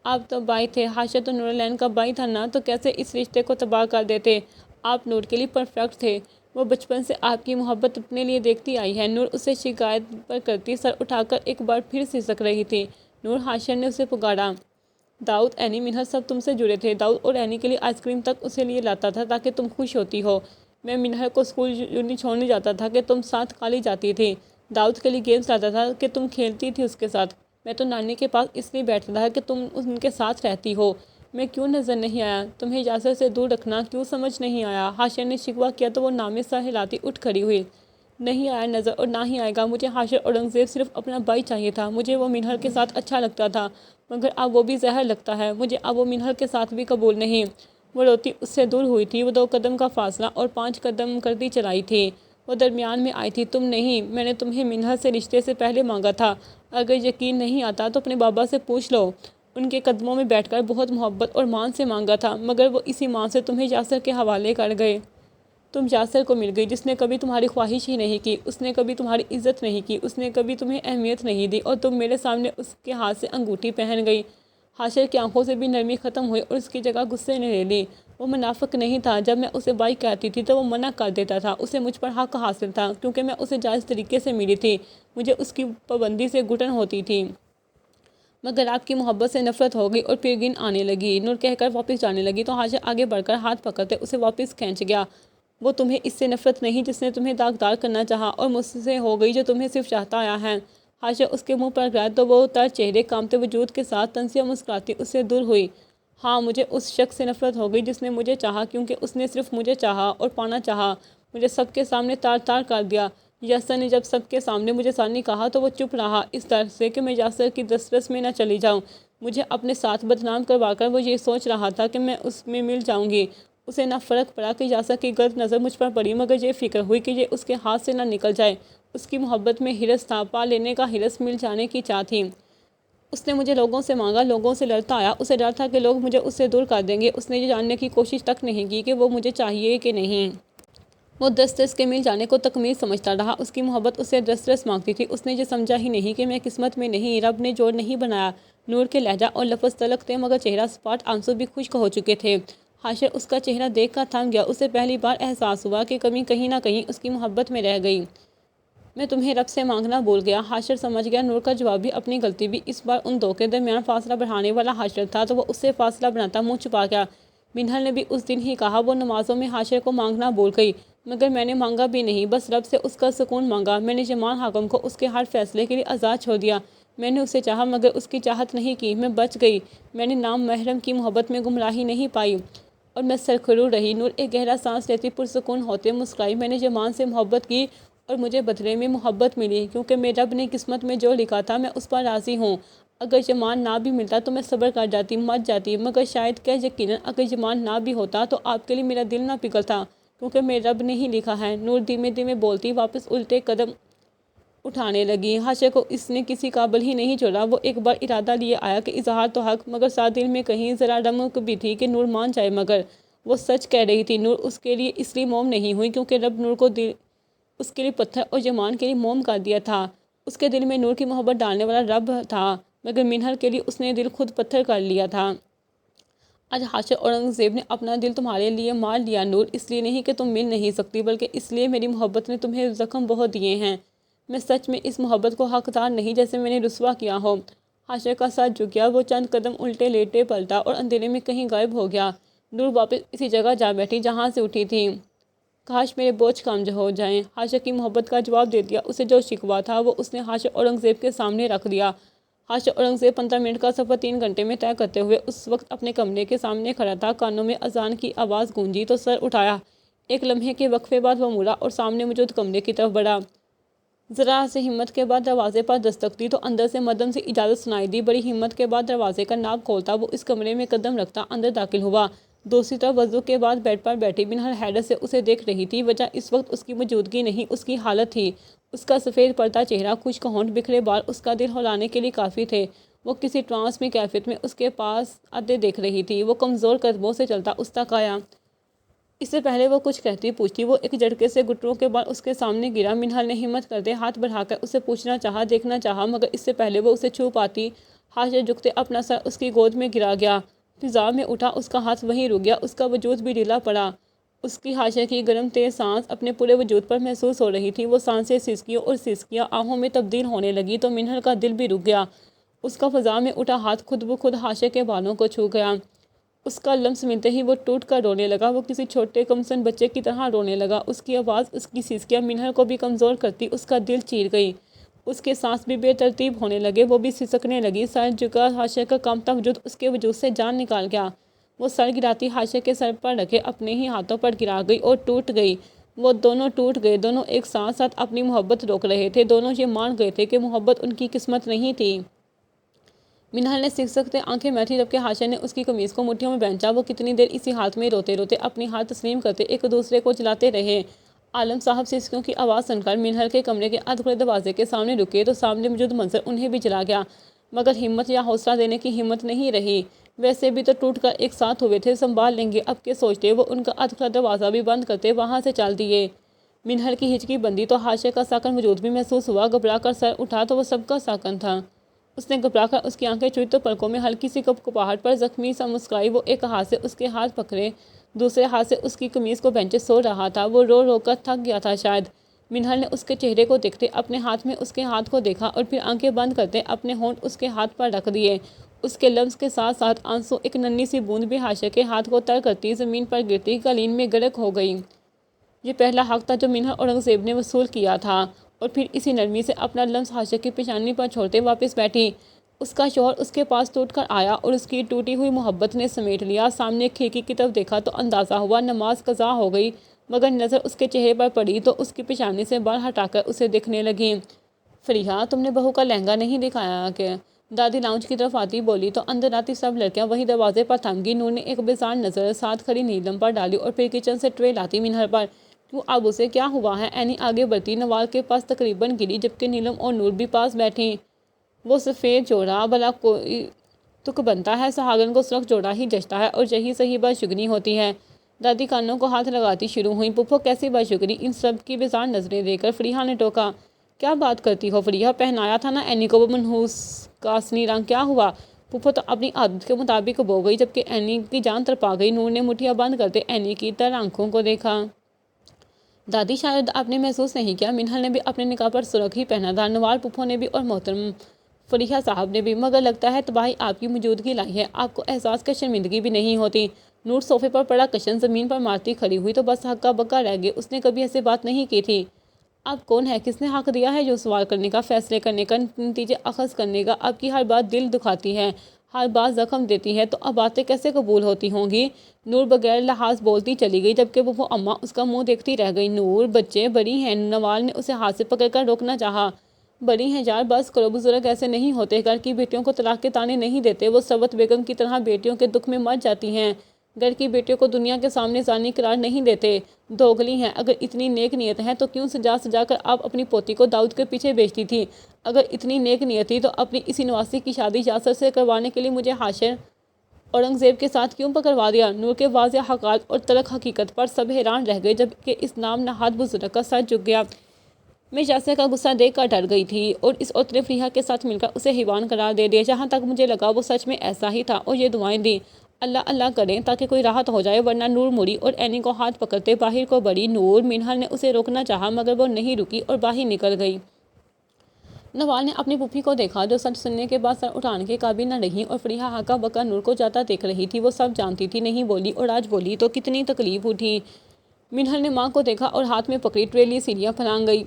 [SPEAKER 1] آپ تو بھائی تھے، حاشر تو نورالعین کا بھائی تھا نا، تو کیسے اس رشتے کو تباہ کر دیتے؟ آپ نور کے لیے پرفیکٹ تھے۔ وہ بچپن سے آپ کی محبت اپنے لیے دیکھتی آئی ہے۔ نور اسے شکایت پر کرتی سر اٹھا کر ایک بار پھر سسک رہی تھی۔ نور، حاشر نے اسے پکارا۔ داؤد، اینی، منہل سب تم سے جڑے تھے۔ داؤد اور اینی کے لیے آئس کریم تک اسے لیے لاتا تھا تاکہ تم خوش ہوتی ہو۔ میں منہل کو اسکول یونی چھوڑنے جاتا تھا کہ تم ساتھ کالج جاتی تھی۔ داؤد کے لیے گیمز لاتا تھا کہ تم کھیلتی تھی اس کے ساتھ۔ میں تو نانی کے پاس اس لیے بیٹھتا تھا کہ تم ان کے ساتھ رہتی ہو۔ میں کیوں نظر نہیں آیا؟ تمہیں یاسر سے دور رکھنا کیوں سمجھ نہیں آیا؟ حاشر نے شکوہ کیا تو وہ نام سر ہلاتی اٹھ کھڑی ہوئی۔ نہیں آیا نظر اور نہ ہی آئے گا۔ مجھے حاشر اورنگزیب صرف اپنا بھائی چاہیے تھا۔ مجھے وہ منہل کے ساتھ اچھا لگتا تھا مگر اب وہ بھی زہر لگتا ہے۔ مجھے اب وہ منہل کے ساتھ بھی قبول نہیں۔ وہ روتی اس سے دور ہوئی تھی۔ وہ 2 قدم کا فاصلہ اور 5 قدم کرتی چلائی تھی۔ وہ درمیان میں آئی تھی۔ تم نہیں، میں نے تمہیں منہل سے رشتے سے پہلے مانگا تھا۔ اگر یقین نہیں آتا تو اپنے بابا سے پوچھ لو۔ ان کے قدموں میں بیٹھ کر بہت محبت اور مان سے مانگا تھا مگر وہ اسی مان سے تمہیں یاسر کے حوالے کر گئے۔ تم یاسر کو مل گئی جس نے کبھی تمہاری خواہش ہی نہیں کی، اس نے کبھی تمہاری عزت نہیں کی، اس نے کبھی تمہیں اہمیت نہیں دی، اور تم میرے سامنے اس کے ہاتھ سے انگوٹھی پہن گئی۔ حاشر کی آنکھوں سے بھی نرمی ختم ہوئی اور اس کی جگہ غصے نے لے لی۔ وہ منافق نہیں تھا۔ جب میں اسے بھائی کہتی تھی تو وہ منع کر دیتا تھا۔ اسے مجھ پر حق حاصل تھا کیونکہ میں اسے جائز طریقے سے ملی تھی۔ مجھے اس کی پابندی سے گھٹن ہوتی تھی۔ مگر آپ کی محبت سے نفرت ہو گئی اور پھر گن آنے لگی۔ نور کہہ کر واپس جانے لگی تو حاشر آگے بڑھ کر ہاتھ پکڑتے اسے واپس کھینچ گیا۔ وہ تمہیں اس سے نفرت نہیں جس نے تمہیں داغدار کرنا چاہا، اور مجھ سے ہو گئی جو تمہیں صرف چاہتا آیا ہے۔ حاشر اس کے منہ پر گرا تو وہ تر چہرے، کانپتے وجود کے ساتھ تنزیہ مسکراتی اس سے دور ہوئی۔ ہاں، مجھے اس شخص سے نفرت ہو گئی جس نے مجھے چاہا کیونکہ اس نے صرف مجھے چاہا اور پانا چاہا۔ مجھے سب کے سامنے تار تار کر دیا۔ یاسر نے جب سب کے سامنے مجھے سانی کہا تو وہ چپ رہا، اس ڈر سے کہ میں یاسر کی دسترس میں نہ چلی جاؤں۔ مجھے اپنے ساتھ بدنام کروا کر وہ یہ سوچ رہا تھا کہ میں اس میں مل جاؤں گی۔ اسے نہ فرق پڑا کہ یاسر کی غلط نظر مجھ پر پڑی مگر یہ فکر ہوئی کہ یہ اس کے ہاتھ سے نہ نکل جائے۔ اس کی محبت میں ہرس تھا، پا لینے کا ہرس، مل جانے کی چاہ تھی۔ اس نے مجھے لوگوں سے مانگا، لوگوں سے لڑتا آیا۔ اسے ڈر تھا کہ لوگ مجھے اس سے دور کر دیں گے۔ اس نے یہ جاننے کی کوشش تک نہیں کی کہ وہ مجھے چاہیے کہ نہیں۔ وہ دسترس کے مل جانے کو تکمیل سمجھتا رہا۔ اس کی محبت اسے دسترس مانگتی تھی۔ اس نے یہ سمجھا ہی نہیں کہ میں قسمت میں نہیں، رب نے جوڑ نہیں بنایا۔ نور کے لہجہ اور لفظ تلخ تھے مگر چہرہ سپاٹ، آنسو بھی خشک ہو چکے تھے۔ حاشر اس کا چہرہ دیکھ کر تھم گیا۔ اسے پہلی بار احساس ہوا کہ کمی کہیں نہ کہیں اس کی محبت میں رہ گئی۔ میں تمہیں رب سے مانگنا بھول گیا۔ حاشر سمجھ گیا نور کا جواب بھی، اپنی غلطی بھی۔ اس بار ان 2 کے درمیان فاصلہ بڑھانے والا حاشر تھا تو وہ اس سے فاصلہ بناتا منہ چھپا گیا۔ منہل نے بھی اس دن ہی کہا، وہ نمازوں میں حاشر کو مانگنا بھول گئی مگر میں نے مانگا بھی نہیں، بس رب سے اس کا سکون مانگا۔ میں نے جمان حاکم کو اس کے ہر فیصلے کے لیے آزاد چھوڑ دیا۔ میں نے اسے چاہا مگر اس کی چاہت نہیں کی، میں بچ گئی۔ میں نے نام محرم کی محبت میں گمراہی نہیں پائی اور میں سرخرو رہی۔ نور ایک گہرا سانس لیتی پرسکون ہوتے مسکرائی۔ میں نے جمان سے محبت کی اور مجھے بدلے میں محبت ملی کیونکہ میرے رب نے قسمت میں جو لکھا تھا میں اس پر راضی ہوں۔ اگر جمان نہ بھی ملتا تو میں صبر کر جاتی، مر جاتی، مگر شاید کہ یقیناً اگر جمان نہ بھی ہوتا تو آپ کے لیے میرا دل نہ پگھلتا۔ کیونکہ میرے رب نے ہی لکھا ہے۔ نور دھیمے دھیمے بولتی واپس الٹے قدم اٹھانے لگی۔ حاشا کو اس نے کسی قابل ہی نہیں چھوڑا۔ وہ ایک بار ارادہ لیے آیا کہ اظہار تو حق، مگر ساتھ دل میں کہیں ذرا رمق بھی تھی کہ نور مان جائے، مگر وہ سچ کہہ رہی تھی۔ نور اس کے لیے اس لیے موم نہیں ہوئی کیونکہ رب نور کو دل اس کے لیے پتھر اور جمان کے لیے موم کر دیا تھا۔ اس کے دل میں نور کی محبت ڈالنے والا رب تھا، مگر منہل کے لیے اس نے دل خود پتھر کر لیا تھا۔ آج حاشا اورنگزیب نے اپنا دل تمہارے لیے مار لیا نور، اس لیے نہیں کہ تم مل نہیں سکتی، بلکہ اس لیے میری محبت نے تمہیں زخم بہت دیے ہیں۔ میں سچ میں اس محبت کو حقدار نہیں جیسے میں نے رسوا کیا ہو۔ حاشا کا سر جھک گیا، وہ چند قدم الٹے لیٹے پلٹا اور اندھیرے میں کہیں غائب ہو گیا۔ نور واپس اسی جگہ جا بیٹھی جہاں سے اٹھی تھی۔ کاش میرے بوجھ کم ہو جائیں، حاشا کی محبت کا جواب دے دیا۔ اسے جو شکوہ تھا وہ اس نے حاشا اورنگزیب کے سامنے رکھ دیا۔ حاشا اورنگزیب 15 منٹ کا سفر 3 گھنٹے میں طے کرتے ہوئے اس وقت اپنے کمرے کے سامنے کھڑا تھا۔ کانوں میں اذان کی آواز گونجی تو سر اٹھایا۔ ایک لمحے کے وقفے بعد وہ مڑا اور سامنے موجود کمرے کی طرف بڑھا۔ ذرا سے ہمت کے بعد دروازے پر دستک دی تو اندر سے مدن سے اجازت سنائی دی۔ بڑی ہمت کے بعد دروازے کا ناب کھولتا وہ اس کمرے میں قدم رکھتا اندر داخل ہوا۔ دوسری طرف وضو کے بعد بیڈ پر بیٹھی منہل حیرت سے اسے دیکھ رہی تھی۔ وجہ اس وقت اس کی موجودگی نہیں، اس کی حالت تھی۔ اس کا سفید پڑتا چہرہ، خشک ہونٹ، بکھرے بال اس کا دل ہلانے کے لیے کافی تھے۔ وہ کسی ٹرانس میں کیفیت میں اس کے پاس آتے دیکھ رہی تھی۔ وہ کمزور قدموں سے چلتا، اس تک آیا۔ اس سے پہلے وہ کچھ کہتی پوچھتی وہ ایک جھٹکے سے گھٹنوں کے بال اس کے سامنے گرا۔ منہل نے ہمت کرتے ہاتھ بڑھا کر اسے پوچھنا چاہا، دیکھنا چاہا، مگر اس سے پہلے وہ اسے چھو پاتی، حاشا جھکتے اپنا سر اس کی گود میں گرا گیا۔ فضا میں اٹھا، اس کا ہاتھ وہیں رک گیا، اس کا وجود بھی ڈھیلا پڑا۔ اس کی حاشا کی گرم تیز سانس اپنے پورے وجود پر محسوس ہو رہی تھی۔ وہ سانسیں سسکیوں اور سسکیاں آہوں میں تبدیل ہونے لگی تو منہل کا دل بھی رک گیا۔ اس کا فضا میں اٹھا ہاتھ خود بخود حاشا کے بالوں کو چھو گیا۔ اس کا لمس ملتے ہی وہ ٹوٹ کر رونے لگا۔ وہ کسی چھوٹے کمسن بچے کی طرح رونے لگا۔ اس کی آواز، اس کی سسکیاں منہل کو بھی کمزور کرتی اس کا دل چیر گئی۔ اس کے سانس بھی بے ترتیب ہونے لگے، وہ بھی سسکنے لگی۔ سر جھکا حاشا کا کانپتا وجود اس کے وجود سے جان نکال گیا۔ وہ سر گراتی حاشا کے سر پر رکھے اپنے ہی ہاتھوں پر گرا گئی اور ٹوٹ گئی۔ وہ دونوں ٹوٹ گئے۔ دونوں ایک ساتھ ساتھ اپنی محبت روک رہے تھے۔ دونوں یہ مان گئے تھے کہ محبت ان کی قسمت نہیں تھی۔ منہل نے سکسکتے آنکھیں میٹھی جبکہ حاشا نے اس کی قمیض کو مٹھیوں میں بینچا۔ وہ کتنی دیر اسی حالت میں روتے روتے اپنی ہار تسلیم کرتے ایک دوسرے کو جلاتے رہے۔ عالم صاحب سسکیوں کی آواز سن کر منہل کے کمرے کے ادھ کھلے دروازے کے سامنے رکے تو سامنے موجود منظر انہیں بھی جلا گیا، مگر ہمت یا حوصلہ دینے کی ہمت نہیں رہی۔ ویسے بھی تو ٹوٹ کر ایک ساتھ ہوئے تھے، سنبھال لیں گے اب کے سوچتے وہ ان کا ادھ کھلا دروازہ بھی بند کرتے وہاں سے چل دیے۔ منہل کی ہچکی بندی تو حاشا کا ساکن وجود بھی محسوس ہوا۔ گھبرا کر سر اٹھا تو وہ سب کا ساکن تھا۔ اس نے گھبرا کر اس کی آنکھیں چھوئی تو پلکوں میں ہلکی سی کپکپاہٹ پر زخمی سا مسکرائی۔ وہ ایک ہاتھ سے اس کے ہاتھ پکڑے، دوسرے ہاتھ سے اس کی قمیض کو بینچے سو رہا تھا۔ وہ رو رو کر تھک گیا تھا شاید۔ منہل نے اس کے چہرے کو دیکھتے اپنے ہاتھ میں اس کے ہاتھ کو دیکھا اور پھر آنکھیں بند کرتے اپنے ہونٹ اس کے ہاتھ پر رکھ دیے۔ اس کے لمس کے ساتھ ساتھ آنسو ایک ننھی سی بوند بھی حاشا کے ہاتھ کو تر کرتی زمین پر گرتی قالین میں غرق ہو گئی۔ یہ پہلا حق تھا جو منہل اورنگزیب نے وصول کیا تھا۔ اور پھر اسی نرمی سے اپنا لمس حاشا کی پیشانی پر چھوڑتے واپس بیٹھی۔ اس کا شوہر اس کے پاس ٹوٹ کر آیا اور اس کی ٹوٹی ہوئی محبت نے سمیٹ لیا۔ سامنے کھڑکی کی طرف دیکھا تو اندازہ ہوا نماز قضا ہو گئی، مگر نظر اس کے چہرے پر پڑی تو اس کی پیشانی سے بال ہٹا کر اسے دیکھنے لگی۔ فریحہ، تم نے بہو کا لہنگا نہیں دکھایا کہ؟ دادی لاؤنج کی طرف آتی بولی تو اندر آتی سب لڑکیاں وہی دروازے پر تھم گئی۔ نور نے ایک بیزار نظر ساتھ کھڑی نیلم پر ڈالی اور پھر کچن سے ٹرے لاتی منہل پر۔ کیوں اب اسے کیا ہوا ہے؟ اینی آگے بڑھتی نوال کے پاس تقریباً گری جبکہ نیلم اور نور بھی پاس بیٹھی۔ وہ سفید جوڑا بھلا کوئی تک بنتا ہے، سہاگن کو سرخ جوڑا ہی جچتا ہے اور یہی صحیح بدشگنی ہوتی ہے۔ دادی کانوں کو ہاتھ لگاتی شروع ہوئی۔ پھپھو کیسی بدشگنی؟ ان سب کی بیزار نظریں دے کر فریحہ نے ٹوکا۔ کیا بات کرتی ہو فریحہ؟ پہنایا تھا نا اینی کو وہ منحوس کاسنی رنگ، کیا ہوا؟ پھپھو تو اپنی عادت کے مطابق بو گئی جبکہ اینی کی جان تڑپا گئی۔ نور نے مٹھیاں بند کرتے اینی کی تر آنکھوں کو دیکھا۔ دادی شاید آپ نے محسوس نہیں کیا، منہل نے بھی اپنے نکاح پر سرخ ہی پہنا تھا، نوال پھپھو نے بھی اور محترم فریحہ صاحب نے بھی، مگر لگتا ہے تباہی آپ کی موجودگی لائی ہے۔ آپ کو احساس کہ شرمندگی بھی نہیں ہوتی؟ نور صوفے پر پڑا کشن زمین پر مارتی کھڑی ہوئی تو بس ہکا بکا رہ گئی۔ اس نے کبھی ایسے بات نہیں کی تھی۔ آپ کون ہے؟ کس نے حق دیا ہے جو سوال کرنے کا، فیصلے کرنے کا، نتیجے اخذ کرنے کا؟ آپ کی ہر بات دل دکھاتی ہے، ہر بات زخم دیتی ہے، تو اب باتیں کیسے قبول ہوتی ہوں گی؟ نور بغیر لحاظ بولتی چلی گئی جبکہ وہ اماں اس کا منہ دیکھتی رہ گئی۔ نور، بچے بڑی ہیں۔ نوال نے اسے ہاتھ سے پکڑ کر روکنا چاہا۔ بڑی ہیں یار، بس کرو، بزرگ ایسے نہیں ہوتے، گھر کی بیٹیوں کو طلاق کے طعنے نہیں دیتے، وہ سوت بیگم کی طرح بیٹیوں کے دکھ میں مر جاتی ہیں۔ گھر کی بیٹیوں کو دنیا کے سامنے زانی قرار نہیں دیتے، دوگلی ہیں۔ اگر اتنی نیک نیت ہے تو کیوں سجا سجا کر آپ اپنی پوتی کو داؤد کے پیچھے بیچتی تھی؟ اگر اتنی نیک نیت تھی تو اپنی اسی نواسی کی شادی یاسر سے کروانے کے لیے مجھے حاشر اورنگزیب کے ساتھ کیوں پکڑوا دیا؟ نور کے واضح حقائق اور تلخ حقیقت پر سب حیران رہ گئے، جبکہ اس نام نہاد بزرگ کا سر جھک گیا۔ میں یاسر کا غصہ دیکھ کر ڈر گئی تھی اور اس عورت نے فریحہ کے ساتھ مل کر اسے حیوان قرار دے دیا۔ جہاں تک مجھے لگا وہ سچ میں ایسا ہی تھا اور یہ دعائیں دیں اللہ اللہ کریں تاکہ کوئی راحت ہو جائے، ورنہ نور مڑی اور اینی کو ہاتھ پکڑتے باہر کو بڑھی۔ نور منہل نے اسے روکنا چاہا مگر وہ نہیں رکی اور باہر نکل گئی۔ نوال نے اپنی پھوپھی کو دیکھا جو سچ سننے کے بعد سر اٹھانے کے قابل نہ رہی اور فریحہ ہکا بکا نور کو جاتا دیکھ رہی تھی۔ وہ سب جانتی تھی، نہیں بولی اور آج بولی تو کتنی تکلیف اٹھی۔ منہل نے ماں کو دیکھا اور ہاتھ میں پکڑی ٹریلی سیڑھیاں پھلانگ گئی۔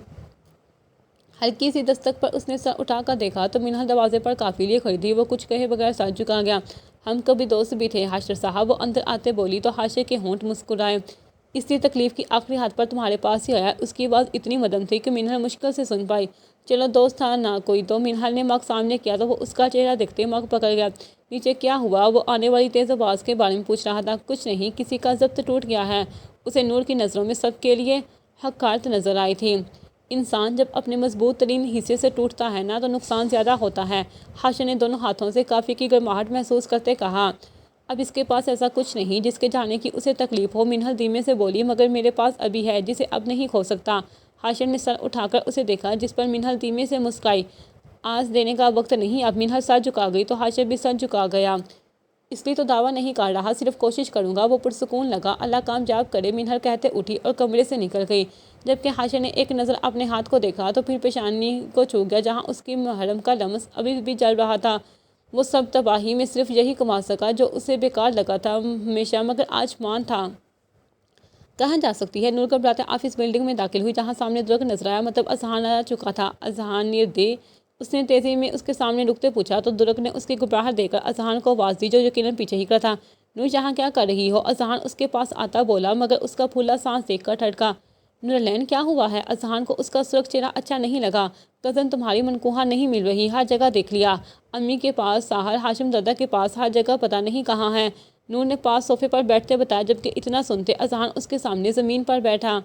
[SPEAKER 1] ہلکی سی دستک پر اس نے سر اٹھا کر دیکھا تو منہل دروازے پر کافی لیے کھڑی تھی۔ وہ کچھ کہے بغیر سر جھکا گیا۔ ہم کبھی دوست بھی تھے حاشر صاحب، وہ اندر آتے بولی تو حاشر کے ہونٹ مسکرائے۔ اس لیے تکلیف کی آخری حد پر تمہارے پاس ہی آیا۔ اس کی آواز اتنی مدھم تھی کہ منہل مشکل سے سن پائی۔ چلو دوست تھا نہ کوئی تو۔ منہل نے مگ سامنے کیا تو وہ اس کا چہرہ دیکھتے مگ پکڑ گیا۔ نیچے کیا ہوا؟ وہ آنے والی تیز آواز کے بارے میں پوچھ رہا تھا۔ کچھ نہیں، کسی کا ضبط ٹوٹ گیا ہے۔ اسے نور کی نظروں میں سب کے لیے حقارت نظر آئی تھی۔ انسان جب اپنے مضبوط ترین حصے سے ٹوٹتا ہے نا تو نقصان زیادہ ہوتا ہے۔ حاشر نے دونوں ہاتھوں سے کافی کی گرماہٹ محسوس کرتے کہا۔ اب اس کے پاس ایسا کچھ نہیں جس کے جانے کی اسے تکلیف ہو، منہل دھیمے سے بولی، مگر میرے پاس ابھی ہے جسے اب نہیں کھو سکتا۔ حاشر نے سر اٹھا کر اسے دیکھا جس پر منہل دھیمے سے مسکرائی۔ آج دینے کا وقت نہیں اب۔ منہل سر جھکا گئی تو حاشر بھی سر جھکا گیا۔ اس لیے تو دعویٰ نہیں کر رہا، صرف کوشش کروں گا۔ وہ پرسکون لگا۔ اللہ کامیاب کرے، منہل کہتے اٹھی اور کمرے سے نکل گئی، جبکہ حاشر نے ایک نظر اپنے ہاتھ کو دیکھا تو پھر پیشانی کو چھو گیا جہاں اس کی محرم کا لمس ابھی بھی جل رہا تھا۔ وہ سب تباہی میں صرف یہی کما سکا جو اسے بیکار لگا تھا ہمیشہ، مگر آج مان تھا۔ کہاں جا سکتی ہے؟ نور گھبراتے آفس بلڈنگ میں داخل ہوئی جہاں سامنے درگ نظر آیا، مطلب اذہان آ چکا تھا۔ اذہان نردے، اس نے تیزی میں اس کے سامنے رکتے پوچھا تو درگ نے اس کی گھبراہٹ دیکھ کر اذہان کو آواز دی جو یقیناً پیچھے ہی کھڑا تھا۔ نور یہاں کیا کر رہی ہو؟ اذہان اس کے پاس آتا بولا مگر اس کا پھولا سانس دیکھ کر ٹھڑکا۔ نورالعین کیا ہوا ہے؟ اذہان کو اس کا سرخ چہرہ اچھا نہیں لگا۔ کزن تمہاری منقوہہ نہیں مل رہی، ہر جگہ دیکھ لیا، امی کے پاس، ساحر، ہاشم دادا کے پاس، ہر جگہ پتہ نہیں کہاں ہے۔ نور نے پاس صوفے پر بیٹھتے بتایا، جبکہ اتنا سنتے اذہان اس کے سامنے زمین پر بیٹھا۔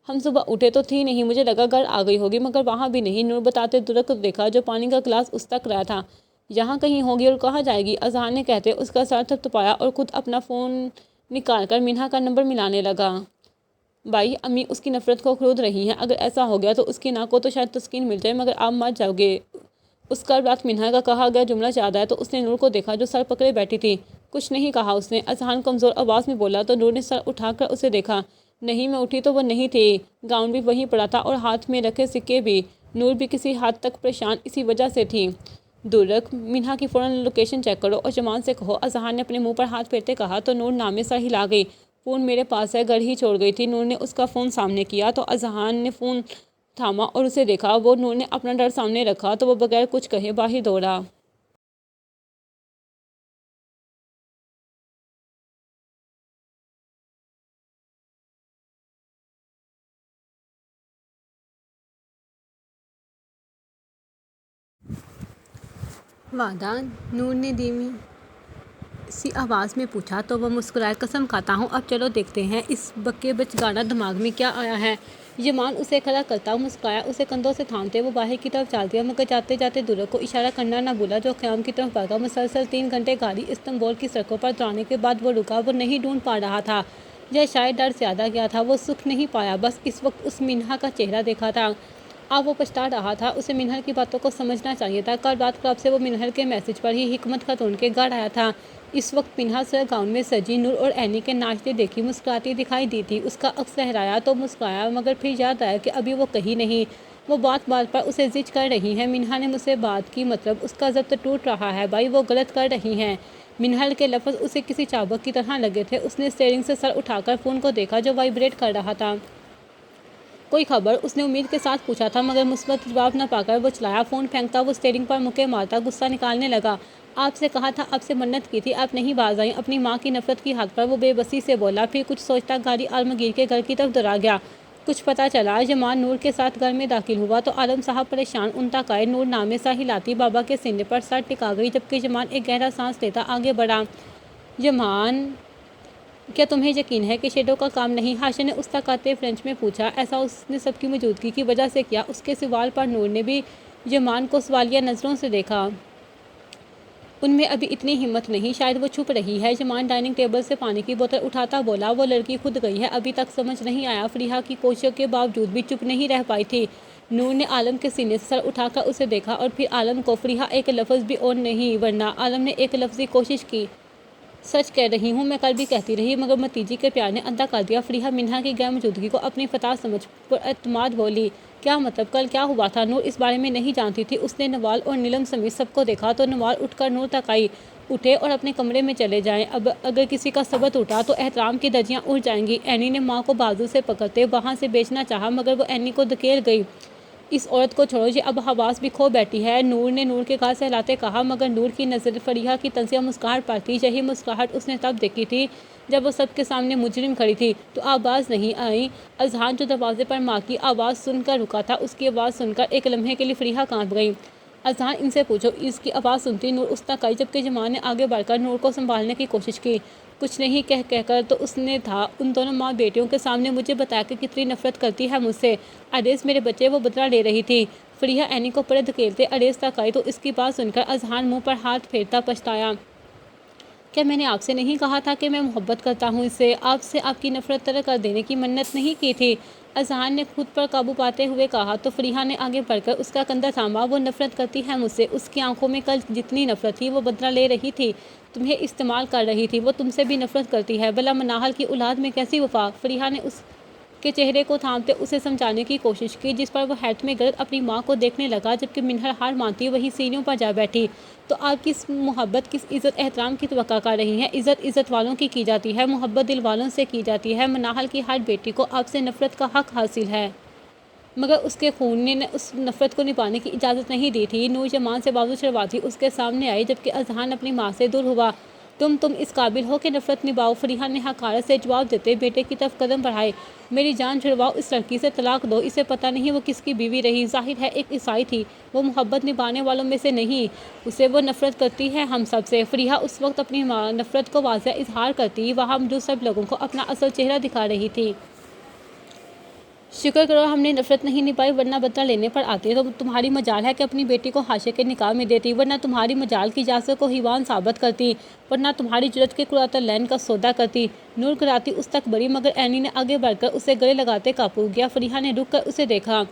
[SPEAKER 1] ہم صبح اٹھے تو تھی نہیں، مجھے لگا گھر آ گئی ہوگی مگر وہاں بھی نہیں۔ نور بتاتے درگ کو دیکھا جو پانی کا گلاس اس تک رہا تھا۔ یہاں کہیں ہوگی اور کہاں جائے گی؟ اذہان نے کہتے اس کا سر تھپتھپایا اور خود اپنا فون نکال کر منہا کا نمبر ملانے لگا۔ بھائی، امی اس کی نفرت کو خرود رہی ہیں، اگر ایسا ہو گیا تو اس کی ناک کو تو شاید تسکین مل جائے مگر آپ مر جاؤ گے۔ اس کل رات منہا کا کہا گیا جملہ یاد آیا تو اس نے نور کو دیکھا جو سر پکڑے بیٹھی تھی۔ کچھ نہیں کہا اس نے، اذہان کمزور آواز میں بولا تو نور نے سر اٹھا کر اسے دیکھا۔ نہیں، میں اٹھی تو وہ نہیں تھی، گاؤن بھی وہیں پڑا تھا اور ہاتھ میں رکھے سکے بھی۔ نور بھی کسی حد تک پریشان اسی وجہ سے تھی۔ درگ، منہا کی فوراً لوکیشن چیک کرو اور جمان سے کہو، اذہان نے اپنے منہ پر ہاتھ پھیرتے کہا تو نور نامے سر ہلا گئی۔ فون میرے پاس ہے، گھر ہی چھوڑ گئی تھی۔ نور نے اس کا فون سامنے کیا تو اذہان نے فون تھاما اور اسے دیکھا۔ وہ نور نے اپنا ڈر سامنے رکھا تو وہ بغیر کچھ کہے باہر دوڑا۔ وعدہ؟ نور نے دھیمی سی آواز میں پوچھا تو وہ مسکرائے۔ قسم کھاتا ہوں، اب چلو دیکھتے ہیں اس بکے بچگانہ دماغ میں کیا آیا ہے۔ یمان اسے کھڑا کرتا مسکرایا، اسے کندھوں سے تھامتے وہ باہر کی طرف چل دیا مگر جاتے جاتے درگ کو اشارہ کرنا نہ بھولا جو قیام کی طرف بھاگا۔ مسلسل 3 گھنٹے گاڑی استنبول کی سڑکوں پر دوڑانے کے بعد وہ رکا۔ وہ نہیں ڈھونڈ پا رہا تھا یا شاید ڈر زیادہ گیا تھا، وہ سکھ نہیں پایا، بس اس وقت اس منہا کا چہرہ دیکھا تھا۔ اب وہ پچھتا رہا تھا، اسے منہل کی باتوں کو سمجھنا چاہیے تھا۔ کل رات کلب سے وہ منہل کے میسج پر ہی حکمت خاتون کے گھر آیا تھا۔ اس وقت منہا سرخ گاؤن میں سجی نور اور اینی کے ناچتے دیکھی مسکراتی دکھائی دی تھی۔ اس کا عکس لہرایا تو مسکرایا مگر پھر یاد آیا کہ ابھی وہ کہیں نہیں۔ وہ بات بات پر اسے زج کر رہی ہیں، منہا نے مجھ سے بات کی، مطلب اس کا ضبط ٹوٹ رہا ہے بھائی، وہ غلط کر رہی ہیں۔ منہل کے لفظ اسے کسی چابک کی طرح لگے تھے۔ اس نے اسٹیئرنگ سے سر اٹھا کر فون کو دیکھا جو وائبریٹ کر رہا تھا۔ کوئی خبر؟ اس نے امید کے ساتھ پوچھا تھا مگر مثبت جواب نہ پا کر وہ چلایا۔ فون پھینکتا وہ اسٹیئرنگ پر مکے مارتا غصہ نکالنے لگا۔ آپ سے کہا تھا، آپ سے منت کی تھی، آپ نہیں باز آئیں۔ اپنی ماں کی نفرت کی حد پر وہ بے بسی سے بولا، پھر کچھ سوچتا گاڑی عالمگیر کے گھر کی طرف دوڑا گیا۔ کچھ پتہ چلا؟ یمان نور کے ساتھ گھر میں داخل ہوا تو عالم صاحب پریشان ان تک آئے۔ نور نامے سا ہلاتی بابا کے سینے پر سر ٹکا گئی جبکہ یمان ایک گہرا سانس لیتا آگے بڑھا۔ یمان کیا تمہیں یقین ہے کہ شیڈو کا کام نہیں؟ ہاشا نے استقاطِ فرینچ میں پوچھا۔ ایسا اس نے سب کی موجودگی کی وجہ سے کیا؟ اس کے سوال پر نور نے بھی یمان کو سوالیہ نظروں سے دیکھا۔ ان میں ابھی اتنی ہمت نہیں، شاید وہ چھپ رہی ہے۔ یمان ڈائننگ ٹیبل سے پانی کی بوتل اٹھاتا بولا۔ وہ لڑکی خود گئی ہے، ابھی تک سمجھ نہیں آیا۔ فریحہ کی کوششوں کے باوجود بھی چپ نہیں رہ پائی تھی۔ نور نے عالم کے سینے سے سر اٹھا کر اسے دیکھا اور پھر عالم کو۔ فریحہ ایک لفظ بھی اور نہیں، ورنہ عالم نے ایک لفظی کوشش کی۔ سچ کہہ رہی ہوں، میں کل بھی کہتی رہی، مگر بھتیجی کے پیار نے اندھا کر دیا۔ فریحہ منہا کی غیر موجودگی کو اپنی فتح سمجھ پر اعتماد بولی۔ کیا مطلب؟ کل کیا ہوا تھا؟ نور اس بارے میں نہیں جانتی تھی۔ اس نے نوال اور نیلم سمیت سب کو دیکھا تو نوال اٹھ کر نور تک آئی۔ اٹھے اور اپنے کمرے میں چلے جائیں، اب اگر کسی کا صبر ٹوٹا تو احترام کی دھجیاں اڑ جائیں گی۔ اینی نے ماں کو بازو سے پکڑتے وہاں سے بھیجنا چاہا، مگر وہ اینی کو دھکیل گئی۔ اس عورت کو چھوڑو، یہ اب حواس بھی کھو بیٹھی ہے، نور نے نور کے گال سہلاتے کہا، مگر نور کی نظر فریحہ کی تنزیہ مسکراہٹ پر تھی۔ یہی مسکراہٹ اس نے تب دیکھی تھی جب وہ سب کے سامنے مجرم کھڑی تھی تو آواز نہیں آئی۔ اذہان جو دروازے پر ماں کی آواز سن کر رکا تھا، اس کی آواز سن کر ایک لمحے کے لیے فریحہ کانپ گئی۔ اذہان، ان سے پوچھو۔ اس کی آواز سنتی نور اس تک آئی، جبکہ یمان نے آگے بڑھ کر نور کو سنبھالنے کی کوشش کی۔ کچھ نہیں کہہ کر تو اس نے تھا ان دونوں ماں بیٹیوں کے سامنے مجھے بتایا کہ کتنی نفرت کرتی ہے مجھ سے۔ اریس میرے بچے، وہ بدلہ لے رہی تھی۔ فریحہ اینی کو پڑے دھکیلتے اریس تک آئی تو اس کی بات سن کر اذہان منہ پر ہاتھ پھیرتا پچھتایا۔ کیا میں نے آپ سے نہیں کہا تھا کہ میں محبت کرتا ہوں اس سے؟ آپ سے آپ کی نفرت ترک کر دینے کی منت نہیں کی تھی؟ اذہان نے خود پر قابو پاتے ہوئے کہا تو فریحہ نے آگے بڑھ کر اس کا کندھا تھاما۔ وہ نفرت کرتی ہے مجھ سے، اس کی آنکھوں میں کل جتنی نفرت تھی وہ بدلہ لے رہی تھی، تمہیں استعمال کر رہی تھی۔ وہ تم سے بھی نفرت کرتی ہے، بھلا مناہل کی اولاد میں کیسی وفا؟ فریحہ نے اس کے چہرے کو تھامتے اسے سمجھانے کی کوشش کی، جس پر وہ حیرت میں غرق اپنی ماں کو دیکھنے لگا۔ جبکہ منہر ہار مانتی وہی سیڑھیوں پر جا بیٹھی۔ تو آپ کس محبت، کس عزت احترام کی توقع کر رہی ہیں؟ عزت عزت والوں کی جاتی ہے، محبت دل والوں سے کی جاتی ہے۔ مناہل کی ہر بیٹی کو آپ سے نفرت کا حق حاصل ہے، مگر اس کے خون نے اس نفرت کو نبھانے کی اجازت نہیں دی تھی۔ نور یمان سے بازو چھڑواتی اس کے سامنے آئی، جبکہ اذہان اپنی ماں سے دور ہوا۔ تم اس قابل ہو کہ نفرت نبھاؤ؟ فریحہ نے حقارت سے جواب دیتے بیٹے کی طرف قدم بڑھائے۔ میری جان چھڑواؤ، اس لڑکی سے طلاق دو، اسے پتہ نہیں وہ کس کی بیوی رہی، ظاہر ہے ایک عیسائی تھی، وہ محبت نبھانے والوں میں سے نہیں، اسے وہ نفرت کرتی ہے ہم سب سے۔ فریحہ اس وقت اپنی نفرت کو واضح اظہار کرتی وہاں موجود سب لوگوں کو اپنا اصل چہرہ دکھا رہی تھی۔ شکر کرو ہم نے نفرت نہیں نبھائی، ورنہ بدلہ لینے پر آتے تو تمہاری مجال ہے کہ اپنی بیٹی کو ہاشے کے نکاح میں دیتی، ورنہ تمہاری مجال کی اجازت کو حیوان ثابت کرتی، ورنہ تمہاری جرت کے قرۃ العین کا سودا کرتی۔ نور گراتی اس تک بڑھی، مگر اینی نے آگے بڑھ کر اسے گلے لگاتے قابو کیا۔ فریحہ نے رک کر اسے دیکھا۔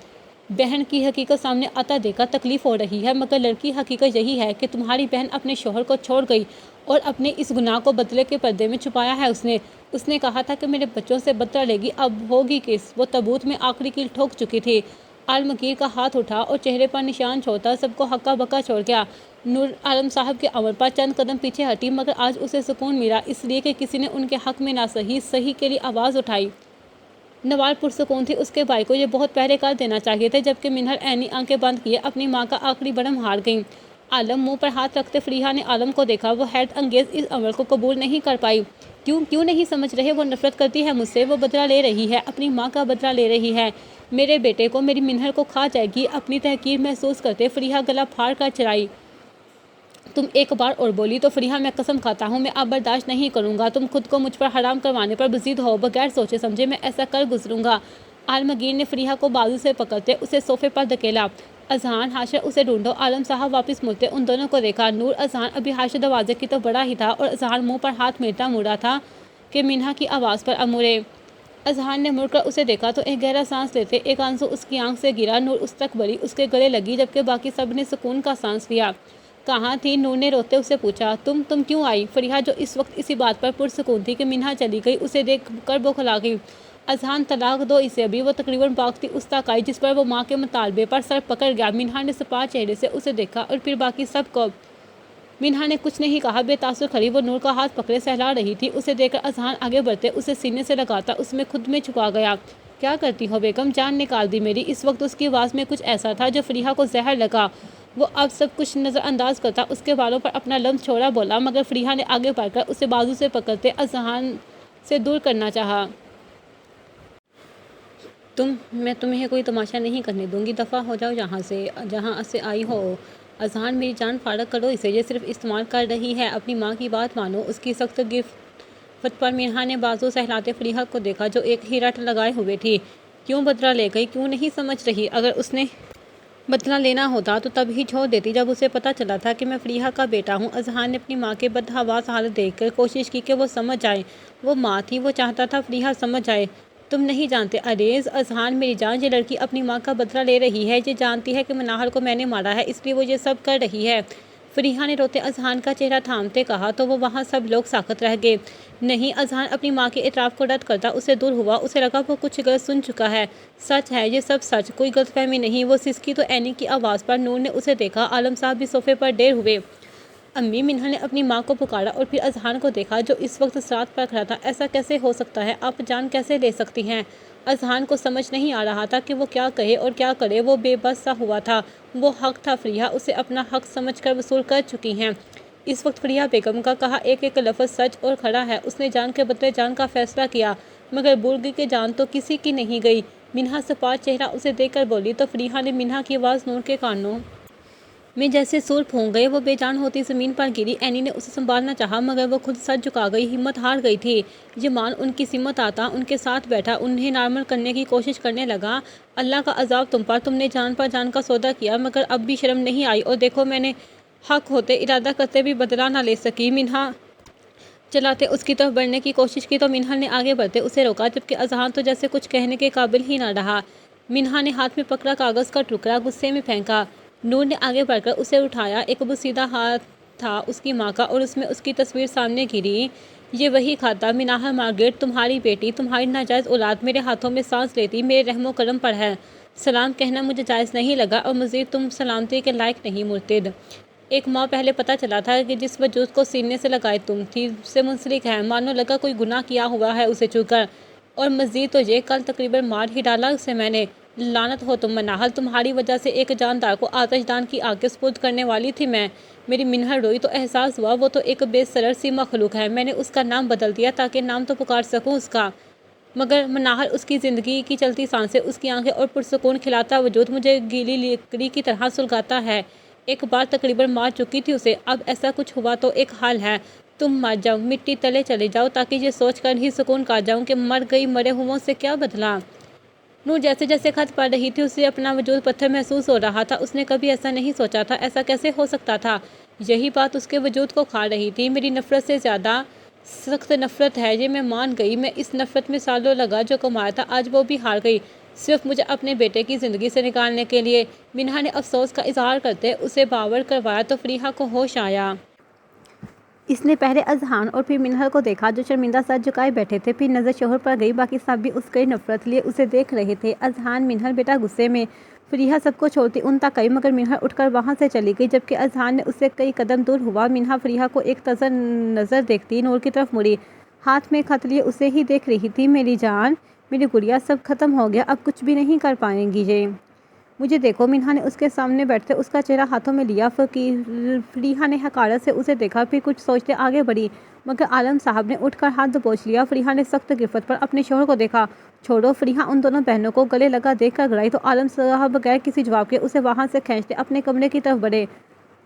[SPEAKER 1] بہن کی حقیقت سامنے آتا دیکھا تکلیف ہو رہی ہے، مگر لڑکی حقیقت یہی ہے کہ تمہاری بہن اپنے شوہر کو چھوڑ گئی اور اپنے اس گناہ کو بدلے کے پردے میں چھپایا ہے۔ اس نے کہا تھا کہ میرے بچوں سے بدلہ لے گی، اب ہوگی کس؟ وہ تابوت میں آخری کیل ٹھوک چکی تھی۔ عالمگیر کا ہاتھ اٹھا اور چہرے پر نشان چھوڑتا سب کو ہکا بکا چھوڑ گیا۔ نور عالم صاحب کے امر پر چند قدم پیچھے ہٹی، مگر آج اسے سکون ملا اس لیے کہ کسی نے ان کے حق میں نہ صحیح کے لیے آواز اٹھائی۔ نوال پرسکون تھی، اس کے بھائی کو یہ بہت پہرے کر دینا چاہیے تھے، جبکہ منہر اینی آنکھیں بند کیے اپنی ماں کا آخری برہم ہار گئی۔ عالم منہ پر ہاتھ رکھتے فریحہ نے عالم کو دیکھا، وہ حیرت انگیز اس امر کو قبول نہیں کر پائی۔ کیوں نہیں سمجھ رہے؟ وہ نفرت کرتی ہے مجھ سے، وہ بدلہ لے رہی ہے، اپنی ماں کا بدلہ لے رہی ہے، میرے بیٹے کو، میری منہر کو کھا جائے گی۔ اپنی تحقیر محسوس کرتے فریحہ گلا پھاڑ کر چرائی۔ تم ایک بار اور بولی تو فریحہ میں قسم کھاتا ہوں میں اب برداشت نہیں کروں گا، تم خود کو مجھ پر حرام کروانے پر بزید ہو، بغیر سوچے سمجھے میں ایسا کر گزروں گا۔ عالمگیر نے فریحہ کو بازو سے پکڑتے اسے صوفے پر دھکیلا۔ اذہان، ہاشا اسے ڈھونڈو۔ عالم صاحب واپس مڑتے ان دونوں کو دیکھا۔ نور اذہان ابھی ہاشا دروازے کی طرف بڑھا ہی تھا اور اذہان منہ پر ہاتھ پھیرتا مڑا تھا کہ منہا کی آواز پر مڑے۔ اذہان نے مڑ کر اسے دیکھا تو ایک گہرا سانس لیتے ایک آنسو اس کی آنکھ سے گرا۔ نور اس تک بڑھی، اس کے گلے لگی، جبکہ باقی سب نے سکون کا سانس لیا۔ کہاں تھی؟ نور نے روتے اسے پوچھا۔ تم کیوں آئی؟ فریحہ جو اس وقت اسی بات پر پرسکون تھی کہ منہا چلی گئی، اسے دیکھ کر بوکھلا گئی۔ اذہان، طلاق دو اسے ابھی۔ وہ تقریباً بھاگتی اس تک آئی، جس پر وہ ماں کے مطالبے پر سر پکڑ گیا۔ منہا نے سپاہ چہرے سے اسے دیکھا اور پھر باقی سب کو۔ منہا نے کچھ نہیں کہا، بے تاثر کھڑی، وہ نور کا ہاتھ پکڑے سہلا رہی تھی۔ اسے دیکھ کر اذہان آگے بڑھتے اسے سینے سے لگاتا اس میں خود میں چھپا گیا۔ کیا کرتی ہو بیگم؟ جان نکال دی میری۔ اس وقت اس کی آواز میں کچھ ایسا تھا جو فریحہ کو زہر لگا۔ وہ اب سب کچھ نظر انداز کرتا اس کے بالوں پر اپنا لمس چھوڑا بولا، مگر فریحہ نے آگے بڑھ کر اسے بازو سے پکڑتے اذہان سے دور کرنا چاہا۔ میں تمہیں کوئی تماشا نہیں کرنے دوں گی، دفع ہو جاؤ یہاں سے، جہاں سے آئی ہو۔ اذہان، میری جان فارغ کرو اسے، یہ صرف استعمال کر رہی ہے، اپنی ماں کی بات مانو، اس کی سخت گرفت وقت پر منہا نے بازو سہلاتے فریحہ کو دیکھا جو ایک ہی رٹ لگائے ہوئے تھی۔ کیوں بدلہ لے گئی؟ کیوں نہیں سمجھ رہی؟ اگر اس نے بدلہ لینا ہوتا تو تب ہی چھوڑ دیتی جب اسے پتہ چلا تھا کہ میں فریحہ کا بیٹا ہوں۔ اذہان نے اپنی ماں کے بدحواس حالت دیکھ کر کوشش کی کہ وہ سمجھ جائے۔ وہ ماں تھی، وہ چاہتا تھا فریحہ سمجھ جائے۔ تم نہیں جانتے عزیز اذہان میری جان، یہ لڑکی اپنی ماں کا بدلہ لے رہی ہے۔ یہ جانتی ہے کہ مناہل کو میں نے مارا ہے، اس لیے وہ یہ سب کر رہی ہے۔ فریحہ نے روتے اذہان کا چہرہ تھامتے کہا تو وہ وہاں سب لوگ ساکت رہ گئے۔ نہیں، اذہان اپنی ماں کے اعتراف کو رد کرتا اسے دور ہوا۔ اسے لگا وہ کچھ غلط سن چکا ہے۔ سچ ہے، یہ سب سچ، کوئی غلط فہمی نہیں۔ وہ سسکی تو اینی کی آواز پر نور نے اسے دیکھا۔ عالم صاحب بھی صوفے پر ڈیر ہوئے۔ امی، منہا نے اپنی ماں کو پکارا اور پھر اذہان کو دیکھا جو اس وقت سرات پر کھڑا تھا۔ ایسا کیسے ہو سکتا ہے؟ آپ جان کیسے لے سکتی ہیں؟ اذہان کو سمجھ نہیں آ رہا تھا کہ وہ کیا کہے اور کیا کرے۔ وہ بے بس سا ہوا تھا۔ وہ حق تھا فریحہ اسے اپنا حق سمجھ کر وصول کر چکی ہیں۔ اس وقت فریحہ بیگم کا کہا ایک ایک لفظ سچ اور کھڑا ہے۔ اس نے جان کے بدلے جان کا فیصلہ کیا، مگر بھول گئی کہ جان تو کسی کی نہیں گئی۔ منہا سپاس چہرہ اسے دیکھ کر بولی تو فریحہ نے منہا کی آواز نور کے کانوں میں جیسے سور پھونک گئے۔ وہ بے جان ہوتی زمین پر گری۔ اینی نے اسے سنبھالنا چاہا مگر وہ خود سر جھکا گئی، ہمت ہار گئی تھی۔ جمان ان کی سمت آتا ان کے ساتھ بیٹھا، انہیں نارمل کرنے کی کوشش کرنے لگا۔ اللہ کا عذاب تم پر نے جان کا سودا کیا مگر اب بھی شرم نہیں آئی؟ اور دیکھو میں نے حق ہوتے ارادہ کرتے بھی بدلہ نہ لے سکی۔ منہا چلاتے اس کی طرف بڑھنے کی کوشش کی تو منہا نے آگے بڑھتے اسے روکا، جبکہ اذہان تو جیسے کچھ کہنے کے قابل ہی نہ رہا۔ منہا نے ہاتھ میں پکڑا کاغذ کا ٹکڑا غصے میں پھینکا۔ نور نے آگے بڑھ کر اسے اٹھایا۔ ایک بوسیدہ ہاتھ تھا اس کی ماں کا اور اس میں اس کی تصویر سامنے گری۔ یہ وہی کھاتا مناہل مارگریٹ، تمہاری بیٹی، تمہاری ناجائز اولاد میرے ہاتھوں میں سانس لیتی میرے رحم و کرم پر ہے۔ سلام کہنا مجھے جائز نہیں لگا اور مزید تم سلامتی کے لائق نہیں مرتد۔ ایک ماہ پہلے پتہ چلا تھا کہ جس وجود کو سینے سے لگائے تم تھی سے منسلک ہے، مانو لگا کوئی گناہ کیا ہوا ہے اسے چھو کر۔ اور مزید تو یہ کل تقریباً مار ہی ڈالا اسے میں نے۔ لعنت ہو تم مناہل، تمہاری وجہ سے ایک جاندار کو آتش دان کی آگ کے سپرد کرنے والی تھی میں۔ میری منہل روئی تو احساس ہوا وہ تو ایک بے سرر سی مخلوق ہے۔ میں نے اس کا نام بدل دیا تاکہ نام تو پکار سکوں اس کا، مگر مناہل اس کی زندگی کی چلتی سانسیں، اس کی آنکھیں اور پرسکون کھلاتا وجود مجھے گیلی لکڑی کی طرح سلگاتا ہے۔ ایک بار تقریباً مار چکی تھی اسے، اب ایسا کچھ ہوا تو ایک حال ہے، تم مر جاؤ، مٹی تلے چلے جاؤ تاکہ یہ سوچ کر ہی سکون کھا جاؤں کہ مر گئی، مرے ہوں سے کیا بدلا۔ نور جیسے جیسے خط پڑھ رہی تھی اسے اپنا وجود پتھر محسوس ہو رہا تھا۔ اس نے کبھی ایسا نہیں سوچا تھا، ایسا کیسے ہو سکتا تھا؟ یہی بات اس کے وجود کو کھا رہی تھی۔ میری نفرت سے زیادہ سخت نفرت ہے، یہ میں مان گئی۔ میں اس نفرت میں سالوں لگا جو کمایا تھا آج وہ بھی ہار گئی، صرف مجھے اپنے بیٹے کی زندگی سے نکالنے کے لیے۔ منہا نے افسوس کا اظہار کرتے اسے باور کروایا تو فریحہ کو ہوش آیا۔ اس نے پہلے اذہان اور پھر منہل کو دیکھا جو شرمندہ سر جھکائے بیٹھے تھے، پھر نظر شوہر پر گئی، باقی سب بھی اس کی نفرت لیے اسے دیکھ رہے تھے۔ اذہان، منہل بیٹا غصے میں۔ فریحہ سب کو چھوڑتی ان تک آئی مگر منہل اٹھ کر وہاں سے چلی گئی، جبکہ اذہان نے اس سے کئی قدم دور ہوا۔ منہا فریحہ کو ایک تذر نظر دیکھتی نور کی طرف مڑی، ہاتھ میں خط لیے اسے ہی دیکھ رہی تھی۔ میری جان، میری گڑیا، سب ختم ہو گیا، اب کچھ بھی نہیں کر پائیں گی یہ۔ مجھے دیکھو۔ منہا نے اس کے سامنے بیٹھتے اس کا چہرہ ہاتھوں میں لیا۔ فریحہ نے حقارت سے اسے دیکھا، پھر کچھ سوچتے آگے بڑھی، مگر عالم صاحب نے اٹھ کر ہاتھ دبوچ لیا۔ فریحہ نے سخت گرفت پر اپنے شوہر کو دیکھا۔ چھوڑو۔ فریحہ ان دونوں بہنوں کو گلے لگا دیکھ کر گڑائی تو عالم صاحب بغیر کسی جواب کے اسے وہاں سے کھینچتے اپنے کمرے کی طرف بڑھے۔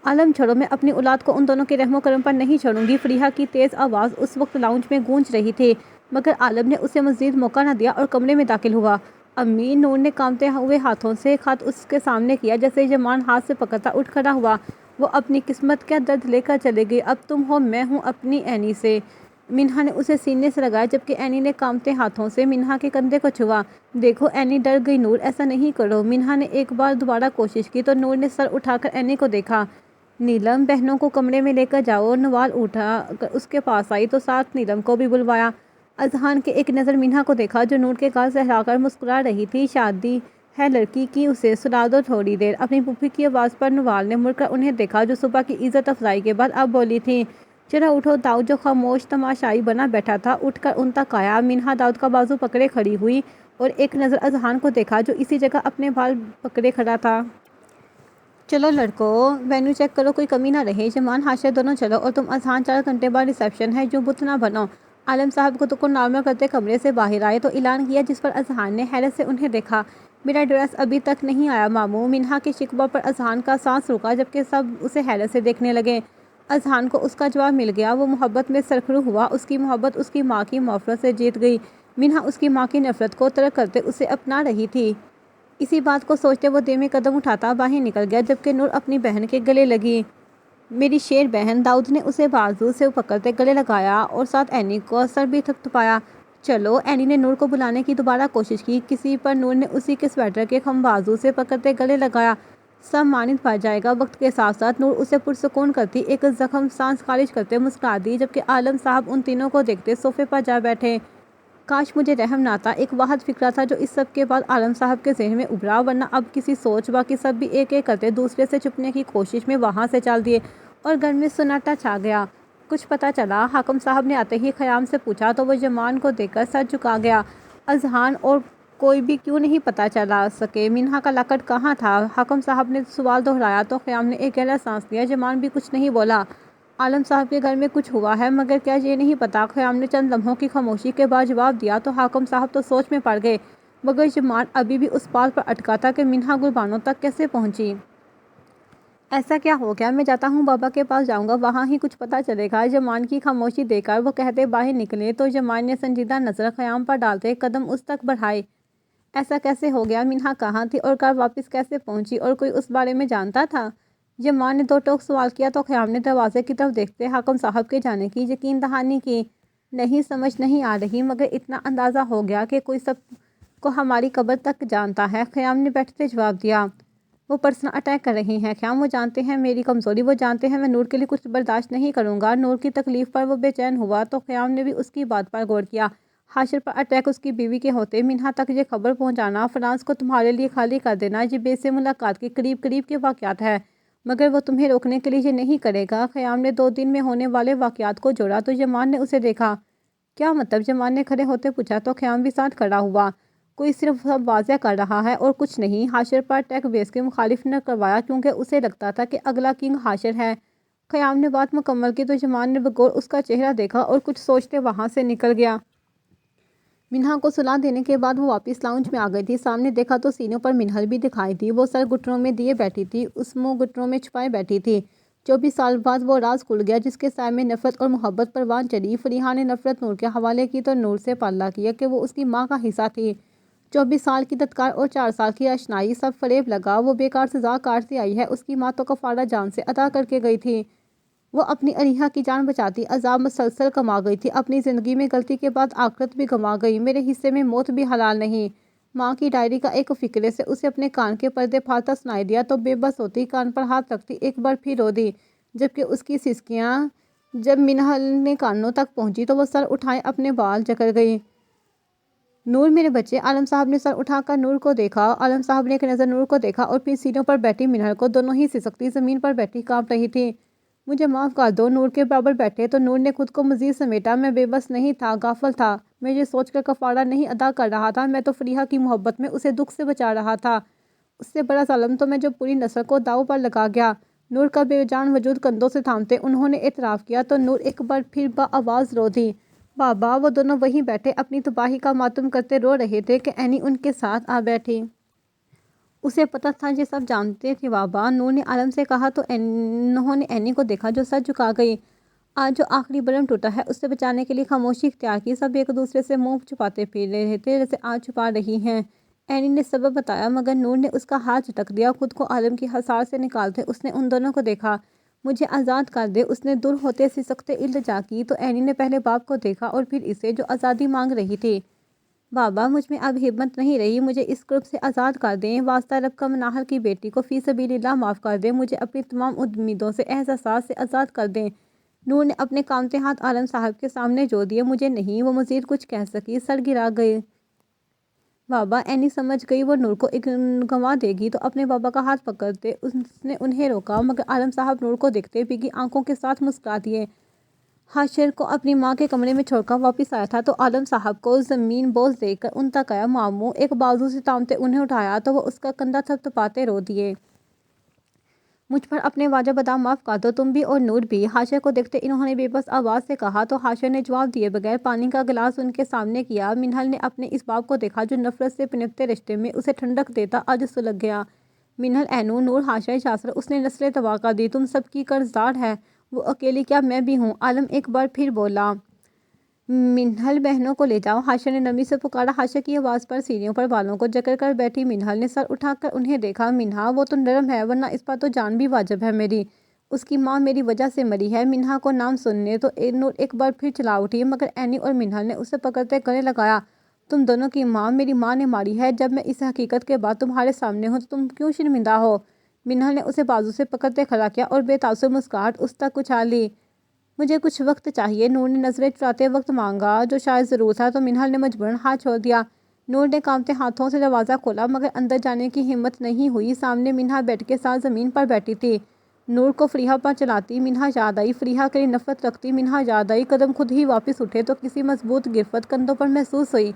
[SPEAKER 1] عالم چھوڑو، میں اپنی اولاد کو ان دونوں کے رحم و کرم پر نہیں چھوڑوں گی۔ فریحہ کی تیز آواز اس وقت لاؤنج میں گونج رہی تھی، مگر عالم نے اسے مزید موقع نہ دیا اور کمرے میں داخل ہوا۔ امی، نور نے کانپتے ہوئے ہاتھوں سے خط اس کے سامنے کیا۔ جیسے جمان ہاتھ سے پکڑتا اٹھ کھڑا ہوا، وہ اپنی قسمت کا درد لے کر چلے گئی۔ اب تم ہو، میں ہوں اپنی اینی سے۔ منہا نے اسے سینے سے لگایا، جبکہ اینی نے کانپتے ہاتھوں سے منہا کے کندھے کو چھوا۔ دیکھو اینی، ڈر گئی نور، ایسا نہیں کرو۔ منہا نے ایک بار دوبارہ کوشش کی تو نور نے سر اٹھا کر اینی کو دیکھا۔ نیلم، بہنوں کو کمرے میں لے کر جاؤ۔ نوال اٹھا کر اس کے پاس آئی تو ساتھ نیلم کو بھی بلوایا۔ اذہان کے ایک نظر منہا کو دیکھا جو نور کے گال سہلا کر مسکرا رہی تھی۔ شادی ہے لڑکی کی، اسے سلا دو تھوڑی دیر۔ اپنی پھوپھی کی آواز پر نوال نے مڑ کر انہیں دیکھا جو صبح کی عزت افزائی کے بعد اب بولی تھی۔ چلو اٹھو۔ داؤد جو خاموش تماشائی بنا بیٹھا تھا اٹھ کر ان تک آیا۔ منہا داؤد کا بازو پکڑے کھڑی ہوئی اور ایک نظر اذہان کو دیکھا جو اسی جگہ اپنے بال پکڑے کھڑا تھا۔ چلو لڑکو، وینیو چیک کرو کوئی کمی نہ رہے۔ جمان، ہاشے دونوں چلو، اور تم اذہان 4 گھنٹے بعد ریسیپشن ہے، جو بت نہ بنو۔ عالم صاحب کو نارمل کرتے کمرے سے باہر آئے تو اعلان کیا، جس پر اذہان نے حیرت سے انہیں دیکھا۔ میرا ڈریس ابھی تک نہیں آیا ماموں۔ منہا کے شکوہ پر اذہان کا سانس رکا، جبکہ سب اسے حیرت سے دیکھنے لگے۔ اذہان کو اس کا جواب مل گیا۔ وہ محبت میں سرخرو ہوا۔ اس کی محبت اس کی ماں کی نفرت سے جیت گئی۔ منہا اس کی ماں کی نفرت کو ترک کرتے اسے اپنا رہی تھی۔ اسی بات کو سوچتے وہ دھیمے قدم اٹھاتا باہر نکل گیا، جبکہ نور اپنی بہن کے گلے لگی۔ میری شیر بہن، داؤد نے اسے بازو سے پکڑتے گلے لگایا اور ساتھ اینی کو سر بھی تھپتھپایا۔ چلو، اینی نے نور کو بلانے کی دوبارہ کوشش کی۔ کسی پر نور نے اسی کے سویٹر کے خم بازو سے پکڑتے گلے لگایا۔ سب مانند پڑ جائے گا۔ وقت کے ساتھ ساتھ نور اسے پرسکون کرتی ایک زخم سانس خارج کرتے مسکرا دی، جبکہ عالم صاحب ان تینوں کو دیکھتے صوفے پر جا بیٹھے۔ کاش مجھے رحم نہ تھا، ایک واحد فکرہ تھا جو اس سب کے بعد عالم صاحب کے ذہن میں ابھرا، ورنہ اب کسی سوچ۔ باقی سب بھی ایک ایک کرتے دوسرے سے چھپنے کی کوشش میں وہاں سے چل دیے اور گھر میں سناٹا چھا گیا۔ کچھ پتہ چلا؟ حاکم صاحب نے آتے ہی خیام سے پوچھا تو وہ جمان کو دیکھ کر سر جھکا گیا۔ اذہان اور کوئی بھی کیوں نہیں پتہ چلا سکے منہا کا لاکٹ کہاں تھا؟ حاکم صاحب نے سوال دہرایا تو خیام نے ایک گہرا سانس لیا۔ جمان بھی کچھ نہیں بولا۔ عالم صاحب کے گھر میں کچھ ہوا ہے، مگر کیا یہ نہیں پتا؟ خیام نے چند لمحوں کی خاموشی کے بعد جواب دیا تو حاکم صاحب تو سوچ میں پڑ گئے، مگر جمان ابھی بھی اس بات پر اٹکا تھا کہ منہا گلبانوں تک کیسے پہنچی۔ ایسا کیا ہو گیا؟ میں جاتا ہوں، بابا کے پاس جاؤں گا، وہاں ہی کچھ پتہ چلے گا۔ جمان کی خاموشی دیکھ کر وہ کہتے باہر نکلے تو جمان نے سنجیدہ نظر خیام پر ڈالتے قدم اس تک بڑھائے۔ ایسا کیسے ہو گیا؟ منہا کہاں تھی اور گھر واپس کیسے پہنچی؟ اور کوئی اس بارے میں جانتا تھا؟ جمان نے دو ٹوک سوال کیا تو خیام نے دروازے کی طرف دیکھتے حاکم صاحب کے جانے کی یقین دہانی کی۔ نہیں، سمجھ نہیں آ رہی، مگر اتنا اندازہ ہو گیا کہ کوئی سب کو ہماری قبر تک جانتا ہے، خیام نے بیٹھتے جواب دیا۔ وہ پرسنل اٹیک کر رہی ہیں خیام، وہ جانتے ہیں میری کمزوری، وہ جانتے ہیں میں نور کے لیے کچھ برداشت نہیں کروں گا۔ نور کی تکلیف پر وہ بے چین ہوا تو خیام نے بھی اس کی بات پر غور کیا۔ حاشر پر اٹیک اس کی بیوی کے ہوتے منہا تک یہ خبر پہنچانا، فرانس کو تمہارے لیے خالی کر دینا، یہ بے سے ملاقات کے قریب قریب کے واقعات ہے، مگر وہ تمہیں روکنے کے لیے یہ نہیں کرے گا۔ خیام نے 2 دن میں ہونے والے واقعات کو جوڑا تو جمان نے اسے دیکھا۔ کیا مطلب؟ جمان نے کھڑے ہوتے پوچھا تو خیام بھی ساتھ کھڑا ہوا۔ کوئی صرف سب واضح کر رہا ہے اور کچھ نہیں۔ حاشر پر اٹیک بیس کے مخالف نے کروایا کیونکہ اسے لگتا تھا کہ اگلا کنگ حاشر ہے۔ خیام نے بات مکمل کی تو جمان نے بغور اس کا چہرہ دیکھا اور کچھ سوچتے وہاں سے نکل گیا۔ منہا کو سلا دینے کے بعد وہ واپس لاؤنج میں آ گئی تھی۔ سامنے دیکھا تو سینوں پر منہل بھی دکھائی دی۔ وہ سر گھٹنوں میں دیے بیٹھی تھی، اس منہ گھٹنوں میں چھپائے بیٹھی تھی۔ 24 سال بعد وہ راز کھل گیا جس کے سائے میں نفرت اور محبت پروان چڑھی۔ فریحہ نے نفرت نور کے حوالے کی تو نور سے پلہ کیا کہ وہ اس کی ماں کا حصہ تھی۔ 24 سال کی دھتکار اور 4 سال کی آشنائی، سب فریب لگا۔ وہ بیکار سزا کاٹتی آئی ہے، اس کی ماں تو کفارہ جان سے ادا کر کے گئی تھی۔ وہ اپنی اریحہ کی جان بچاتی عذاب مسلسل کما گئی تھی۔ اپنی زندگی میں غلطی کے بعد آخرت بھی گنوا گئی۔ میرے حصے میں موت بھی حلال نہیں۔ ماں کی ڈائری کا ایک فقرے سے اسے اپنے کان کے پردے پھاڑتا سنائی دیا تو بے بس ہوتی کان پر ہاتھ رکھتی ایک بار پھر رو دی، جبکہ اس کی سسکیاں جب منہل نے کانوں تک پہنچی تو وہ سر اٹھائے اپنے بال جکڑ گئی۔ نور میرے بچے، عالم صاحب نے سر اٹھا کر نور کو دیکھا۔ عالم صاحب نے ایک نظر نور کو دیکھا اور پھر سینوں پر بیٹھی منہل کو، دونوں ہی سسکتی زمین پر بیٹھی کانپ رہی تھی۔ مجھے معاف کر دو، نور کے برابر بیٹھے تو نور نے خود کو مزید سمیٹا۔ میں بے بس نہیں تھا، غافل تھا، میں یہ سوچ کر کفارہ نہیں ادا کر رہا تھا، میں تو فریحہ کی محبت میں اسے دکھ سے بچا رہا تھا۔ اس سے بڑا ظلم تو میں جو پوری نسل کو داؤ پر لگا گیا۔ نور کا بے جان وجود کندھوں سے تھامتے انہوں نے اعتراف کیا تو نور ایک بار پھر بآواز رو دی۔ بابا! وہ دونوں وہیں بیٹھے اپنی تباہی کا ماتم کرتے رو رہے تھے کہ اینی ان کے ساتھ آ بیٹھی۔ اسے پتہ تھا یہ سب جانتے تھے بابا، نور نے عالم سے کہا تو انہوں نے اینی کو دیکھا جو سر جھکا گئی۔ آج جو آخری برم ٹوٹا ہے اس سے بچانے کے لیے خاموشی اختیار کی۔ سب ایک دوسرے سے منہ چھپاتے پھر رہے تھے جیسے آج چھپا رہی ہیں۔ اینی نے سبب بتایا مگر نور نے اس کا ہاتھ جھٹک دیا۔ خود کو عالم کی حصار سے نکالتے اس نے ان دونوں کو دیکھا۔ مجھے آزاد کر دے، اس نے دور ہوتے سسکتے التجا کی تو اینی نے پہلے باپ کو دیکھا اور پھر اسے جو آزادی مانگ رہی تھی۔ بابا، مجھ میں اب ہمت نہیں رہی، مجھے اس کرب سے آزاد کر دیں، واسطہ رب کا مناہر کی بیٹی کو فی سبیل اللہ معاف کر دیں، مجھے اپنی تمام امیدوں سے احساسات سے آزاد کر دیں۔ نور نے اپنے کانپتے ہاتھ عالم صاحب کے سامنے جوڑ دیے۔ مجھے نہیں، وہ مزید کچھ کہہ سکی، سر گرا گئی۔ بابا! اینی سمجھ گئی وہ نور کو گنوا دے گی تو اپنے بابا کا ہاتھ پکڑتے اس نے انہیں روکا، مگر عالم صاحب نور کو دیکھتے بھیگی آنکھوں کے ساتھ مسکرا دیے۔ حاشر کو اپنی ماں کے کمرے میں چھوڑ کر واپس آیا تھا تو عالم صاحب کو زمین بوجھ دیکھ کر ان تک آیا۔ ماموں! ایک بازو سے تھامتے انہیں اٹھایا تو وہ اس کا کندھا تھپ تھپاتے رو دیے۔ مجھ پر اپنے واجب ادا معاف کر دو، تم بھی اور نور بھی۔ حاشر کو دیکھتے انہوں نے بے بس آواز سے کہا تو حاشر نے جواب دیے بغیر پانی کا گلاس ان کے سامنے کیا۔ منہل نے اپنے اس باپ کو دیکھا جو نفرت سے پنپتے رشتے میں اسے ٹھنڈک دیتا آج سلگ گیا۔ منہل، اینو، نور، حاشر، یاسر، اس نے نسلیں تباہ کر دی، تم سب کی قرض دار ہے،
[SPEAKER 2] وہ اکیلی کیا، میں بھی ہوں۔ عالم ایک بار پھر بولا، منہل بہنوں کو لے جاؤ۔ حاشا نے نرمی سے پکارا۔ حاشا کی آواز پر سیڑھیوں پر بالوں کو جکڑ کر بیٹھی منہل نے سر اٹھا کر انہیں دیکھا۔ منہا، وہ تو نرم ہے، ورنہ اس پر تو جان بھی واجب ہے میری۔ اس کی ماں میری وجہ سے مری ہے۔ منہا کو نام سننے تو نور ایک بار پھر چلا اٹھی، مگر اینی اور منہل نے اسے پکڑتے گلے لگایا۔ تم دونوں کی ماں میری ماں نے ماری ہے۔ جب میں اس حقیقت کے بعد تمہارے سامنے ہوں تو تم کیوں شرمندہ ہو؟ منہل نے اسے بازو سے پکڑتے کھڑا کیا اور بے تاثر مسکراہٹ اس تک اچھالی۔ مجھے کچھ وقت چاہیے، نور نے نظریں چراتے وقت مانگا، جو شاید ضرور تھا، تو منہل نے مجبوراً ہاتھ چھوڑ دیا۔ نور نے کانپتے ہاتھوں سے دروازہ کھولا، مگر اندر جانے کی ہمت نہیں ہوئی۔ سامنے منہا بیڈ کے ساتھ زمین پر بیٹھی تھی۔ نور کو فریحہ پر چلاتی منہا یاد آئی، فریحہ کے لیے نفرت رکھتی منہا یاد آئی۔ قدم خود ہی واپس اٹھے تو کسی مضبوط گرفت کندھوں پر محسوس ہوئی۔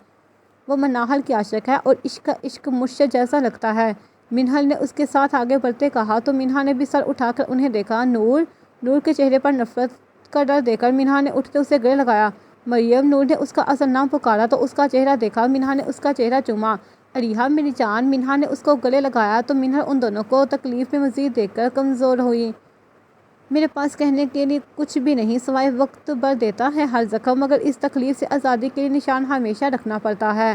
[SPEAKER 2] وہ مناہل کی عاشق ہے اور عشق کا عشق مرشد جیسا لگتا ہے، منہل نے اس کے ساتھ آگے بڑھتے کہا، تو منہا نے بھی سر اٹھا کر انہیں دیکھا۔ نور کے چہرے پر نفرت کا ڈر دیکھ کر منہا نے اٹھتے اسے گلے لگایا۔ مریم، نور نے اس کا اصل نام پکارا تو اس کا چہرہ دیکھا۔ منہا نے اس کا چہرہ چوما۔ اریحہ میری جان، منہا نے اس کو گلے لگایا تو منہل ان دونوں کو تکلیف میں مزید دیکھ کر کمزور ہوئی۔ میرے پاس کہنے کے لیے کچھ بھی نہیں سوائے وقت بھر دیتا ہے ہر زخم، مگر اس تکلیف سے آزادی کے لیے نشان ہمیشہ رکھنا پڑتا ہے۔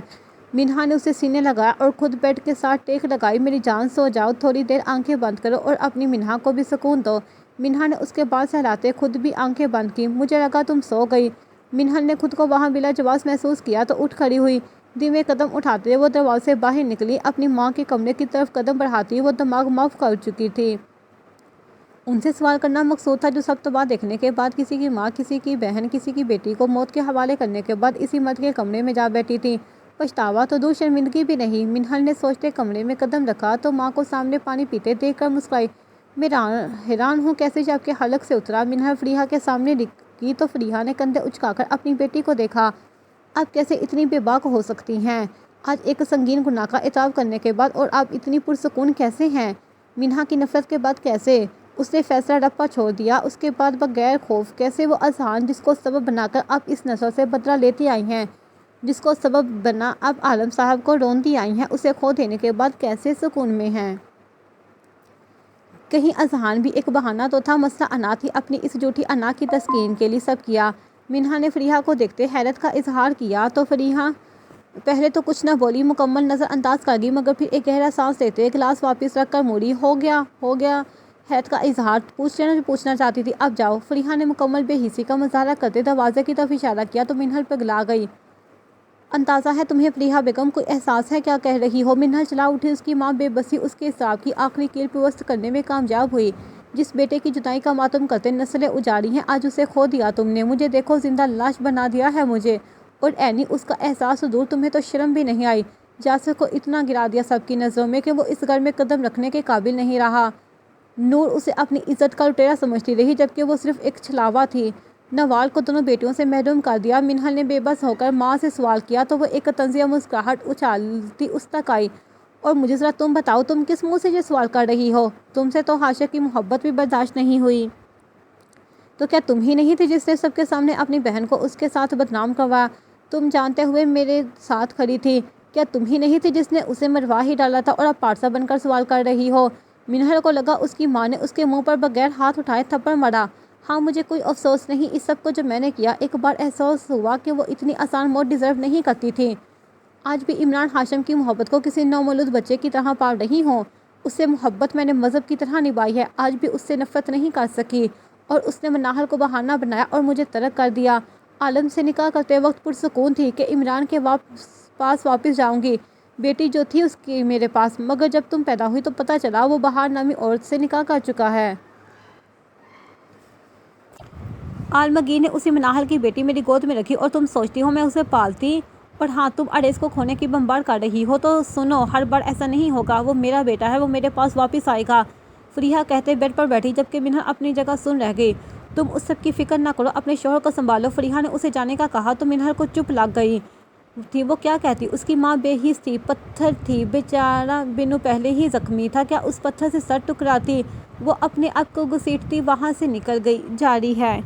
[SPEAKER 2] منہا نے اسے سینے لگایا اور خود بیڈ کے ساتھ ٹیک لگائی۔ میری جان سو جاؤ، تھوڑی دیر آنکھیں بند کرو اور اپنی منہا کو بھی سکون دو۔ منہا نے اس کے بال سہلاتے خود بھی آنکھیں بند کی۔ مجھے لگا تم سو گئی۔ منہل نے خود کو وہاں بلا جواز محسوس کیا تو اٹھ کھڑی ہوئی۔ دھیمے قدم اٹھاتے وہ دروازے سے باہر نکلی۔ اپنی ماں کے کمرے کی طرف قدم بڑھاتی وہ دماغ معاف کر چکی تھی۔ ان سے سوال کرنا مقصود تھا جو سب تباہ دیکھنے کے بعد کسی کی ماں، کسی کی بہن، کسی کی بیٹی کو موت کے حوالے کرنے کے بعد اسی مرد کے کمرے میں جا بیٹھی تھی۔ پچھتاوا تو دور، شرمندگی بھی نہیں۔ منہل نے سوچتے کمرے میں قدم رکھا تو ماں کو سامنے پانی پیتے دیکھ کر مسکرائی۔ میں حیران ہوں کیسے جب کے حلق سے اترا۔ منہل فریحہ کے سامنے رکی تو فریحہ نے کندھے اچکا کر اپنی بیٹی کو دیکھا۔ آپ کیسے اتنی بے باک ہو سکتی ہیں؟ آج ایک سنگین گناہ کا اعتراف کرنے کے بعد، اور آپ اتنی پرسکون کیسے ہیں؟ منہا کی نفرت کے بعد کیسے؟ اس نے فیصلہ رب پر چھوڑ دیا۔ اس کے بعد بغیر خوف کیسے؟ وہ اذہان جس کو سبب بنا کر آپ اس نسل سے بدلہ لیتی آئی ہیں، جس کو سبب بنا آپ عالم صاحب کو رونتی آئی ہیں، اسے کھو دینے کے بعد کیسے سکون میں ہیں؟ کہیں اذہان بھی ایک بہانہ تو تھا؟ مسئلہ انا تھی۔ اپنی اس جھوٹی انا کی تسکین کے لیے سب کیا۔ منہا نے فریحہ کو دیکھتے حیرت کا اظہار کیا تو فریحہ پہلے تو کچھ نہ بولی، مکمل نظر انداز کر گئی، مگر پھر ایک گہرا سانس لیتے گلاس واپس رکھ کر موڑی۔ ہو گیا حیرت کا اظہار، پوچھ لینا جو پوچھنا چاہتی تھی، اب جاؤ۔ فریحہ نے مکمل بے حسی کا مظاہرہ کرتے دروازے کی طرف اشارہ کیا تو منہل پگھلا گئی۔ اندازہ ہے تمہیں فریحہ بیگم، کوئی احساس ہے کیا کہہ رہی ہو؟ منہل چلا اٹھی۔ اس کی ماں بے بسی اس کے اضطراب کی آخری کیل پیوست کرنے میں کامیاب ہوئی۔ جس بیٹے کی جدائی کا ماتم کرتے نسلیں اجاڑی ہیں، آج اسے کھو دیا تم نے۔ مجھے دیکھو، زندہ لاش بنا دیا ہے مجھے۔ اور اینی، اس کا احساس دور، تمہیں تو شرم بھی نہیں آئی؟ یاسر کو اتنا گرا دیا سب کی نظروں میں کہ وہ اس گھر میں قدم رکھنے کے قابل نہیں رہا۔ نور اسے اپنی عزت کا لٹیرا سمجھتی رہی، جبکہ وہ صرف ایک چھلاوا تھی۔ نوال کو دونوں بیٹیوں سے محروم کر دیا۔ منہل نے بے بس ہو کر ماں سے سوال کیا تو وہ ایک طنزیہ مسکراہٹ اچھالتی اس تک آئی۔ اور مجھے ذرا تم بتاؤ، تم کس منہ سے یہ سوال کر رہی ہو؟ تم سے تو حاشا کی محبت بھی برداشت نہیں ہوئی۔ تو کیا تم ہی نہیں تھی جس نے سب کے سامنے اپنی بہن کو اس کے ساتھ بدنام کروایا؟ تم جانتے ہوئے میرے ساتھ کھڑی تھی۔ کیا تم ہی نہیں تھی جس نے اسے مروا ہی ڈالا تھا، اور اب پارسا بن کر سوال کر رہی ہو؟ منہل کو لگا اس کی ماں نے اس کے منہ پر بغیر ہاتھ اٹھائے تھپڑ مارا۔ ہاں، مجھے کوئی افسوس نہیں اس سب کو جو میں نے کیا۔ ایک بار احساس ہوا کہ وہ اتنی آسان موت ڈیزرو نہیں کرتی تھی۔ آج بھی عمران ہاشم کی محبت کو کسی نومولود بچے کی طرح پال رہی ہوں۔ اس سے محبت میں نے مذہب کی طرح نبھائی ہے، آج بھی اس سے نفرت نہیں کر سکی، اور اس نے مناہل کو بہانہ بنایا اور مجھے ترک کر دیا۔ عالم سے نکاح کرتے وقت پرسکون تھی کہ عمران کے پاس واپس جاؤں گی، بیٹی جو تھی اس کی میرے پاس، مگر جب تم پیدا ہوئی تو پتہ چلا وہ بہار نامی عورت سے نکاح کر چکا ہے۔ عالمگیر نے اسی مناہل کی بیٹی میری گود میں رکھی، اور تم سوچتی ہو میں اسے پالتی؟ اور ہاں، تم اڑیس کو کھونے کی بمبار کر رہی ہو، تو سنو، ہر بار ایسا نہیں ہوگا۔ وہ میرا بیٹا ہے، وہ میرے پاس واپس آئے گا۔ فریحہ کہتے بیڈ پر بیٹھی، جبکہ منہل اپنی جگہ سن رہ گئی۔ تم اس سب کی فکر نہ کرو، اپنے شوہر کو سنبھالو۔ فریحہ نے اسے جانے کا کہا تو منہل کو چپ لگ گئی تھی۔ وہ کیا کہتی؟ اس کی ماں بے حس تھی، پتھر تھی، بیچارہ بنو پہلے ہی زخمی تھا، کیا اس پتھر سے سر ٹکراتی؟ وہ اپنے آپ کو گھسیٹتی وہاں سے نکل گئی۔ جاری ہے۔